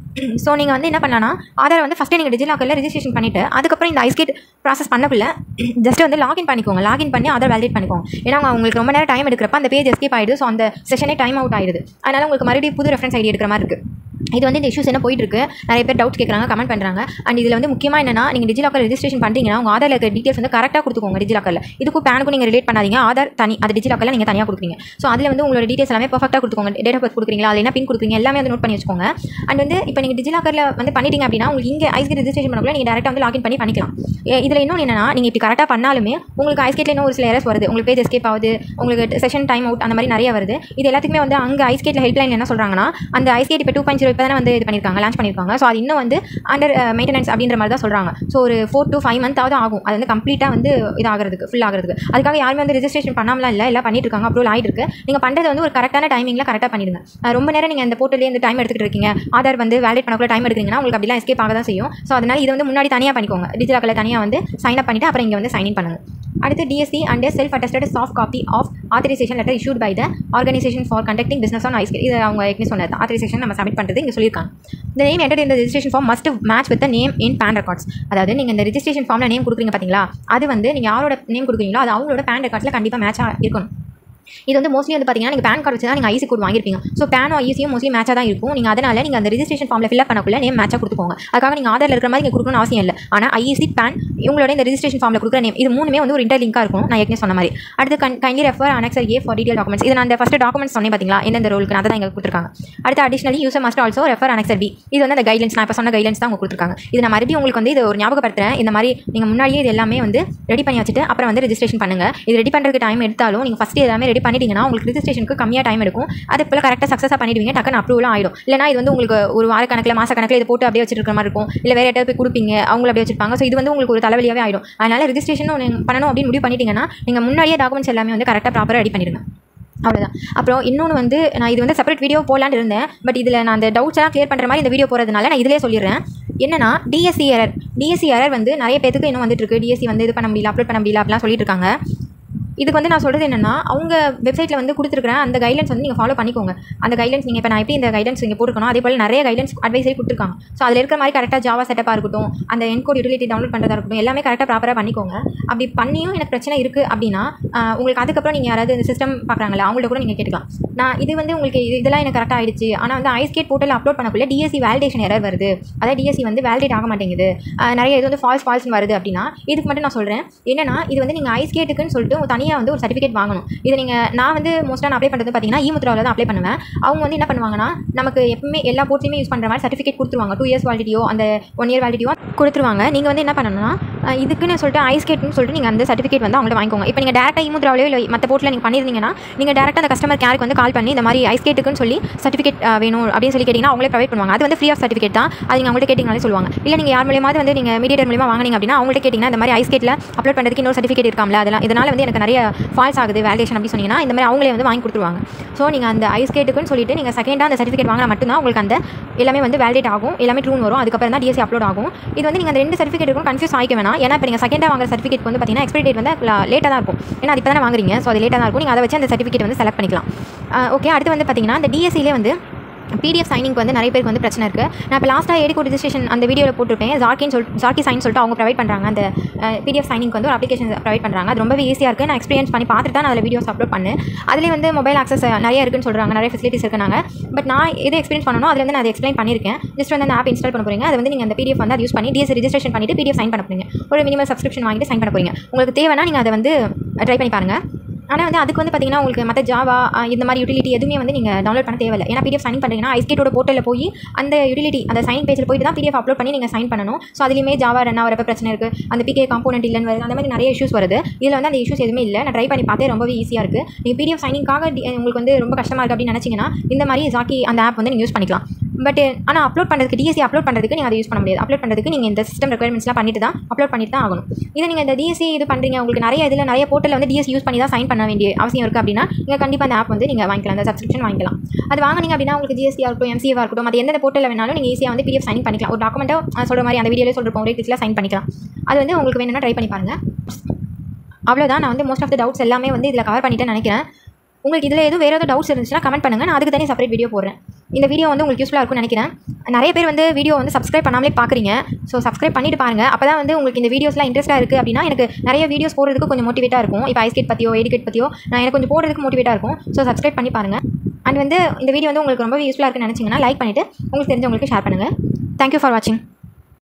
ஸோ நீங்கள் வந்து என்ன பண்ணலாம்னா, ஆதார் வந்து ஃபஸ்ட்டு நீங்கள் டிஜிலாக்கரில் ரெஜிஸ்ட்ரேஷன் பண்ணிவிட்டு அதுக்கப்புறம் இந்த ஐஸ்கேட் ப்ராசஸ் பண்ணக்குள்ள ஜஸ்ட் வந்து லாகின் பண்ணிக்கோங்க. லாகின் பண்ணி அதை வேலிடேட் பண்ணிக்கோங்க. ஏன்னா உங்களுக்கு ரொம்ப நேரம் டைம் எடுக்கிறப்ப அந்த பேஜ் எஸ்கேப் ஆகிடுது. ஸோ அந்த செஷனே டைம் அவுட் ஆகிடுது. அதனால் உங்களுக்கு மறுபடியும் புது ரெஃபரன்ஸ் ஐடி எடுக்கிற மாதிரி இருக்குது. இது வந்து இந்த இஷ்யூஸ் என்ன போயிட்டு இருக்கு, நிறைய பேர் டவுட் கேட்குறாங்க, கமெண்ட் பண்ணுறாங்க. அண்ட் இதில் வந்து முக்கியமாக என்னன்னா, நீங்கள் டிஜிலாக்கர் ரெஜிஸ்ட்ரேஷன் பண்ணுறீங்கன்னா உங்கள் ஆதார் இருக்கிற டீட்டெயில்ஸ் வந்து கரெக்டாக கொடுத்துக்கோங்க. டிஜிலாக்கரில் இதுக்கும் பேனுக்கும் நீங்கள் ரிலேட் பண்ணாதீங்க. ஆதார் தனி, அது டிஜிலாக்கரில் நீங்கள் தனியாக கொடுக்குறீங்க. ஸோ அதில் வந்து உங்களோட டீட்டெயில்ஸ் எல்லாமே பர்ஃபெக்டாக கொடுத்துக்கோங்க. டேட் ஆஃப் பர்த் கொடுக்குறீங்களா, அதில் என்ன பின் கொடுக்குறீங்க, எல்லாமே வந்து நோட் பண்ணி வச்சுக்கோங்க. அண்ட் வந்து இப்போ நீங்கள் டிஜிலாக்கரில் வந்து பண்ணிட்டீங்க அப்படின்னா உங்களுக்கு இங்கே ஐஸ்கேட் ரெஜிஸ்ட்ரேஷன் பண்ணக்குள்ள நீங்கள் டேரெக்டாக வந்து லாகின் பண்ணிக்கலாம். இதில் இன்னும் என்னன்னா, நீங்கள் இப்போ கரெக்டாக பண்ணாலுமே உங்களுக்கு ஐஸ்கேட்டில் இன்னும் ஒரு சில எரர்ஸ் வருது. உங்களுக்கு பேஜ் எஸ்கேப் ஆகுது, உங்களுக்கு செஷன் டைம் அவுட், அந்த மாதிரி நிறைய வருது. இது எல்லாத்துக்குமே வந்து அங்கே ஐஸ்கேட்டில் ஹெல்ப்லைன் என்ன சொல்கிறாங்கன்னா, அந்த ஐஸ்கேட் இப்போ 2.0 இப்போ தானே வந்து இது பண்ணியிருக்காங்க, லான்ச் பண்ணியிருக்காங்க. ஸோ அது இன்னும் வந்து அண்டர் மெயின்டெனன்ஸ் அப்படின்ற மாதிரி தான் சொல்கிறாங்க. ஸோ ஒரு 4 to 5 month ஆகும் அது வந்து கம்ப்ளீட்டாக வந்து இது ஆகிறதுக்கு, ஃபுல் ஆகிறதுக்கு. அதுக்காக யாருமே வந்து ரெஜிஸ்ட்ரேஷன் பண்ணாமலாம் இல்லை, எல்லாம் பண்ணிட்டு இருக்காங்க, அப்ரூவல் ஆகிட்டு இருக்கு. நீங்கள் பண்ணுறது வந்து ஒரு கரெக்டான டைமிங்கில் கரெக்டாக பண்ணிடுங்க. ரொம்ப நேரம் நீங்கள் அந்த போர்ட்டலே இந்த டைம் எடுத்துகிட்டு இருக்கீங்க, ஆதார் வந்து வேலிட் பண்ணக்குள்ள டைம் எடுக்கிறீங்கன்னா உங்களுக்கு அப்படிலாம் எஸ்கேப் ஆக தான் செய்யும். ஸோ அதனால் இதை வந்து முன்னாடி தனியாக பண்ணிக்கோங்க. டிஜிலாக்கரில் தனியாக வந்து சைன் அப் பண்ணிவிட்டு அப்புறம் இங்கே வந்து சைன் இன் பண்ணுங்கள். அடுத்து DSC and a self-attested soft copy of authorization letter issued by the organization for conducting business on iSkate. இது அவங்க ஏற்கனவே சொன்னது. authorization நம்ம சப்மிட் பண்ணுறது இங்கே சொல்லியிருக்காங்க. The name entered in the registration form must match with the name in PAN records. அதாவது நீங்கள் இந்த ரெஜிஸ்ட்ரேஷன் ஃபார்மில் நேம் கொடுக்குறீங்க பார்த்தீங்களா, அது வந்து நீங்கள் யாரோட நேம் கொடுக்குறீங்களோ அது அவங்களோட PAN ரெக்கார்ட்ஸில் கண்டிப்பாக மேட்சாக இருக்கணும். இது வந்து மோஸ்ட்லி வந்து பார்த்தீங்கன்னா நீங்கள் பேன் கார்டு வச்சு தான் நீங்கள் ஐசி கோட் வாங்கியிருப்பீங்க. ஸோ பேனும் ஐசியும் மோஸ்ட்லி மேட்சாக தான் இருக்கும். நீங்கள் அதனால் நீங்கள் அந்த ரெஜிஸ்ட்ரேஷன் ஃபார்மில் ஃபில் பண்ணக்குள்ள நேம் மேட்சாக கொடுத்துக்கோங்க. அதுக்காக நீங்கள் ஆதாரில் இருக்கிற மாதிரி நீங்கள் கொடுக்கணும்னு அவசியம் இல்லை. ஆனால் ஐசி பேன் இவங்களோட இந்த ரெஜிஸ்ட்ரேஷன் ஃபார்மில் கொடுக்குற நேம் இது மூணுமே வந்து ஒரு இன்டர்லிங்காக இருக்கும். நான் ஏற்கனவே சொன்ன மாதிரி. அடுத்து kindly refer Annexer A for detailed documents. இது நான் அந்த ஃபஸ்ட்டு டாக்குமெண்ட்ஸ் சொன்னேன் பார்த்தீங்களா, எந்தெந்த ரோலுக்கு அதை தான் இங்கே கொடுத்துருக்காங்க. அடுத்து additionally user must also refer Annexer B. இது வந்து அந்த கைட்லைன்ஸ், நான் இப்போ சொன்ன கைட்லைன்ஸ் தான் அவங்க கொடுத்துருக்காங்க. இது நான் மறுபடியும் உங்களுக்கு வந்து இது ஒரு ஞாபகப்படுத்துறேன். இந்த மாதிரி நீங்கள் முன்னாடியே இது எல்லாமே வந்து ரெடி பண்ணி வச்சுட்டு அப்புறம் வந்து ரெஜிஸ்ட்ரேஷன் பண்ணுங்கள். இது ரெடி பண்ணுறதுக்கு டைம் எடுத்தாலும் நீங்கள் ஃபஸ்ட்டு எல்லாமே ரெடி பண்ணிட்டீங்கன்னா உங்களுக்கு ரெஜிஸ்ட்ரேஷனுக்கு கம்மியாக டைம் எடுக்கும். அது போல் கரெக்டாக சக்ஸஸாக பண்ணிடுவீங்க, டக்குன்னு அப்ரூவல் ஆகிடும். இல்லைனா இது வந்து உங்களுக்கு ஒரு வார கணக்கில் மாத கணக்கில் இது போட்டு அப்படியே வச்சுருக்க மாதிரி இருக்கும். இல்லை வேறு ஏதாவது போய் கொடுப்பீங்க, அவங்கள அப்படியே வச்சிருப்பாங்க. ஸோ இது வந்து உங்களுக்கு ஒரு தலைவலியாகவே ஆகிடும். அதனால் ரெஜிஸ்ட்ரேஷன் பண்ணணும் அப்படின்னு முடிவு பண்ணிட்டீங்கன்னா நீங்கள் முன்னாடியே டாக்குமெண்ட்ஸ் எல்லாமே வந்து கரெக்டாக ப்ராப்பராக ரெடி பண்ணிடுங்க. அவ்வளோதான். அப்புறம் இன்னொன்று வந்து நான் இது வந்து செப்பரேட் வீடியோ போடலான்னு இருந்தேன். பட் இதில் நான் அந்த டவுட்ஸ் எல்லாம் கிளியர் பண்ணுற மாதிரி இந்த வீடியோ போகிறதுனால நான் இதிலே சொல்லிடுறேன். என்னன்னா டிஎஸ்சி எரர் வந்து நிறைய பேருக்கு இன்னும் வந்துட்டு இருக்கு. டிஎஸ்சி வந்து இது பண்ண முடியல, அப்லோட் பண்ண முடியல அப்படிலாம் சொல்லிட்டு இருக்காங்க. இதுக்கு வந்து நான் சொல்கிறது என்னென்னா, அவங்க வெப்சைட்டில் வந்து கொடுத்துருக்குற அந்த கைட்லைன்ஸ் வந்து நீங்கள் ஃபாலோ பண்ணிக்கோங்க. அந்த கைட்லைன்ஸ் நீங்கள் இப்போ நான் எப்படி இந்த கைட்லைன்ஸ் இங்கே போட்டுருக்கணும், அதே போல் நிறைய கைட்லைன்ஸ் அட்வைஸரி கொடுத்துருக்காங்க. ஸோ அதில் இருக்கிற மாதிரி கரெக்டாக ஜாவா செட்டப்பாக இருக்கட்டும், அந்த என்கோட் யூட்டிலிட்டி டவுன்லோட் பண்ணுறதா இருக்கட்டும், எல்லாமே கரெக்டாக ப்ராப்பராக பண்ணிக்கோங்க. அப்படி பண்ணியும் எனக்கு பிரச்சனை இருக்குது அப்படின்னா உங்களுக்கு அதுக்கப்புறம் நீங்கள் யாராவது இந்த சிஸ்டம் பார்க்குறாங்களா அவங்கள்ட்ட கூட நீங்கள் கேட்டுக்கலாம். நான் இது வந்து உங்களுக்கு இதெல்லாம் எனக்கு கரெக்டாக ஆயிடுச்சு. ஆனால் வந்து ஐஸ்கேட் போர்ட்டலில் அப்லோட் பண்ணக்குள்ள டிஎஸ்சி வேலிடேஷன் எரர் வருது, அதாவது டிஎஸ்சி வந்து வேலிடேட் ஆக மாட்டேங்குது, நிறைய இது வந்து ஃபால்ஸ்னு வருது அப்படின்னா இதுக்கு மட்டும் நான் சொல்கிறேன் என்னன்னா, இது வந்து நீங்கள் ஐஸ்கேட்டுக்குன்னு சொல்லிட்டு தனியாக வந்து ஒரு சர்டிஃபிகேட் வாங்கணும். இதை நான் வந்து மோஸ்ட்டாக நான் அப்ளை பண்ணுறது பார்த்தீங்கன்னா இமுத்ராவில் தான் அப்ளை பண்ணுவேன். அவங்க வந்து என்ன பண்ணுவாங்கன்னா, நமக்கு எப்பவுமே எல்லா போர்ட்லையுமே யூஸ் பண்ணுற மாதிரி சர்டிஃபிகேட் கொடுத்துருவாங்க. 2 இயர்ஸ் வேலிடிட்டியோ அந்த 1 இயர் வேலிடிட்டியோ கொடுத்துருவாங்க. நீங்கள் வந்து என்ன பண்ணணும்னா, இதுக்குன்னு சொல்லிட்டு ஐஸ்கேட்னு சொல்லிட்டு நீங்கள் அந்த சர்டிஃபிகேட் வந்து அவங்கள்ட்ட வாங்கிக்கோங்க. இப்போ நீங்கள் டேரெக்டாக இமுத்ராவிலோ இல்லை மற்ற போர்ட்டில் நீங்கள் பண்ணியிருந்தீங்கன்னா, நீங்கள் டேரெக்டாக அந்த கஸ்டமர் கேருக்கு வந்து கால் பண்ணி இந்த மாதிரி ஐஸ்கேட்டுக்குன்னு சொல்லி சர்டிஃபிகேட் வேணும் அப்படின்னு சொல்லி கேட்டிங்கன்னா அவங்களே ப்ரொவைட் பண்ணுவாங்க. அது வந்து ஃப்ரீ ஆஃப் சர்டிஃபிகேட் தான். அது நீங்கள் அவங்கள்ட்ட கேட்டிங்கனாலே சொல்லுவாங்க. இல்லை நீங்கள் யார் மூலியமாக வந்து நீங்கள் மீடியேட்டர் மூலியமாக வாங்கினீங்க அப்படின்னா அவங்கள்ட்ட கேட்டிங்கன்னா இந்த மாதிரி ஐஸ்கேட்டில் அப்லோட் பண்ணுறதுக்கு இன்னொரு சர்டிஃபிகேட் இருக்காமல, அதெல்லாம் இதனால் வந்து எனக்கு நிறைய ஃபால்ஸ் ஆகுது வேலிடேஷன் அப்படி சொன்னீங்கன்னா இந்த மாதிரி அவங்களே வந்து வாங்கி கொடுத்துருவாங்க. ஸோ நீங்கள் அந்த ஐஸ்கேட்டுக்குன்னு சொல்லிட்டு நீங்கள் செகண்டாக அந்த சர்டிஃபிகேட் வாங்கினா மட்டும்தான் உங்களுக்கு அந்த எல்லாமே வந்து வேலிடேட் ஆகும், எல்லாமே ட்ரூன்னு வரும். அதுக்கப்புறம் தான் டிஎஸ்சி அப்லோட் ஆகும். இது வந்து நீங்கள் அந்த 2 சர்டிஃபிகேட் இருக்கும் கன்ஃபியூஸ் ஆகிக்க வேணாம். ஏன்னா இப்போ நீங்கள் செகண்டாக வாங்குற சர்டிஃபிகேட் வந்து பார்த்தீங்கன்னா எக்ஸ்பைரி டேட் வந்து லேட்டாக தான் இருக்கும். ஏன்னா அது இப்போ தானே வாங்குறீங்க, ஸோ அது லேட்டாக தான் இருக்கும். நீங்கள் அதை வச்சு அந்த சர்டிஃபிகேட் வந்து செலக்ட் பண்ணிக்கலாம். ஓகே, அடுத்து வந்து பார்த்தீங்கன்னா இந்த டிஎஸ்சிலே வந்து பிடிஎஃப் சைனிங்க்கு வந்து நிறைய பேருக்கு வந்து பிரச்சனை இருக்குது. நான் இப்போ லாஸ்ட்டாக ஏடிகோ ரிஜிஸ்ட்ரேஷன் அந்த வீடியோவில் போட்டிருப்பேன். ஜாக்கி சைன் சொல்லிட்டு அவங்க ப்ரொவைட் பண்ணுறாங்க. அந்த பிடிஎஃப் சைனிங்க்கு வந்து ஒரு அப்ளிகேஷன் ப்ரொவைட் பண்ணுறாங்க. அது ரொம்பவே ஈஸியாக இருக்குது. நான் எக்ஸ்பீரியன்ஸ் பண்ணி பார்த்துட்டு தான் அதில் வீடியோஸ் அப்லோட் பண்ணேன். அதிலே வந்து மொபைல் ஆக்சஸ் நிறைய இருக்குன்னு சொல்கிறாங்க, நிறைய ஃபெசிலிட்டிஸ் இருக்குனாங்க. பட் நான் எது எக்ஸ்பீரியன்ஸ் பண்ணணும் அதில் வந்து நான் அதை எக்ஸ்பிளைன் பண்ணியிருக்கேன். ஜஸ்ட் வந்து அந்த ஆப் இன்ஸ்டால் பண்ண போகிறீங்க. அது வந்து நீங்கள் அந்த பிடிஎஃப் வந்து அதை யூஸ் பண்ணி டிஎஸ்சி ரிஜிஸ்ட்ரேஷன் பண்ணிட்டு பிடிஎஃப் சைன் பண்ண போகிறீங்க. ஒரு மினிமம் சப்ஸ்கிரிப்ஷன் வாங்கிட்டு சைன் பண்ண போகிறீங்க. உங்களுக்கு தேவைன்னா நீங்கள் அதை வந்து ட்ரை பண்ணி பாருங்கள். ஆனால் வந்து அதுக்கு வந்து பார்த்தீங்கன்னா உங்களுக்கு மற்ற ஜாவா இந்த மாதிரி யூட்டிலிட்டி எதுவுமே வந்து நீங்கள் டவுன்லோட் பண்ண தேவையில்லை. ஏன்னா பிடிஎஃப் சைன் பண்ணுறீங்கன்னா ஐஸ்கேட்டோட போர்ட்டலில் போய் அந்த யூட்டிலிட்டி அந்த சைன் பேஜில் போய்ட்டு தான் பிடிஎஃப் அப்லோட் பண்ணி நீங்கள் சைன் பண்ணணும். ஸோ அதுலேயுமே ஜாவா ரன் ஆகிறப்ப பிரச்சனை இருக்குது, அந்த பிகே காம்போனன்ட் இல்லைன்னு வருது, அந்த மாதிரி நிறைய இஷ்யூஸ் வருது. இதில் வந்து அந்த இஷ்யூஸ் எதுவுமே இல்லை. நான் ட்ரை பண்ணி பார்த்தே ரொம்பவே ஈஸியாக இருக்குது. நீங்கள் பிடிஎஃப் சைனிங்காக உங்களுக்கு வந்து ரொம்ப கஷ்டமாக இருக்குது அப்படின்னு நினச்சிங்கன்னா இந்த மாதிரி ஜாக்கி அந்த ஆப் வந்து நீங்கள் யூஸ் பண்ணிக்கலாம். பட் ஆனால் அப்லோட் பண்ணுறதுக்கு டிஎஸ்சி அப்லோட் பண்ணுறதுக்கு நீங்கள் அதை யூஸ் பண்ண முடியாது. அப்லோட் பண்ணுறதுக்கு நீங்கள் இந்த சிஸ்டம் ரெக்யர்மெண்ட்ஸ்லாம் பண்ணிட்டு தான் அப்லோட் பண்ணிட்டு தான் ஆகணும். இதை நீங்கள் இந்த டிஎஸ்சி இது பண்ணுறீங்க, உங்களுக்கு நிறைய போர்ட்டலில் வந்து டிஎஸ்சி யூஸ் பண்ணி தான் சைன் பண்ண வேண்டிய அவசியம் இருக்குது அப்படின்னா நீங்கள் கண்டிப்பாக அந்த ஆப் வந்து நீங்கள் வாங்கிக்கலாம், அந்த சப்ஸ்கிரிப்ஷன் வாங்கிக்கலாம். அது வாங்கினீங்க அப்படின்னா உங்களுக்கு ஜிஎஸ்டியாக இருக்கட்டும், எம்சிஏவாக இருக்கட்டும், அது எந்த போர்ட்டலில் வேணாலும் நீங்கள் ஈஸியாக வந்து பிடிஎஃப் சைன் பண்ணிக்கலாம். ஒரு டாக்குமெண்ட்டை சொல்கிற மாதிரி அந்த வீடியோவில் சொல்லிருப்போம், ஒரே கிளிக்கில் சைன் பண்ணிக்கலாம். அது வந்து உங்களுக்கு வேணும்னா ட்ரை பண்ணி பாருங்கள். அவ்வளோதான். நான் வந்து மோஸ்ட் ஆஃப் த டவுட்ஸ் எல்லாமே வந்து இதில் கவர் பண்ணிட்டேன்னு நினைக்கிறேன். உங்களுக்கு இதில் எதுவும் வேறு ஏதாவது டவுட்ஸ் இருந்துச்சுன்னா கமெண்ட் பண்ணுங்கள். நான் அதுக்கு தனி செப்பரேட் வீடியோ போடுறேன். இந்த வீடியோ வந்து உங்களுக்கு யூஸ்ஃபுல்லாக இருக்கும்னு நினைக்கிறேன். நிறைய பேர் வந்து வீடியோ வந்து சப்ஸ்கிரைப் பண்ணாமலே பார்க்குறீங்க. ஸோ சப்ஸ்கிரைப் பண்ணிட்டு பாருங்கள். அப்போ தான் வந்து உங்களுக்கு இந்த வீடியோஸ்லாம் இன்ட்ரெஸ்ட்டாக இருக்குது அப்படின்னா எனக்கு நிறைய வீடியோஸ் போடுறதுக்கு கொஞ்சம் மோட்டிவேட்டாக இருக்கும். இப்போ ஐஸ்கேட் பற்றியோ எடிகேட் பற்றியோ நான் எனக்கு கொஞ்சம் போடுறதுக்கு மோட்டிவேட்டாக இருக்கும். ஸோ சப்ஸ்கிரைப் பண்ணி பாருங்கள். அண்ட் வந்து இந்த வீடியோ வந்து உங்களுக்கு ரொம்ப யூஸ்ஃபுல்லாக இருக்குன்னு நினச்சிங்கன்னா லைக் பண்ணிவிட்டு உங்களுக்கு தெரிஞ்சவங்களுக்கு ஷேர் பண்ணுங்கள். தேங்க்யூ ஃபார் வாட்சிங்.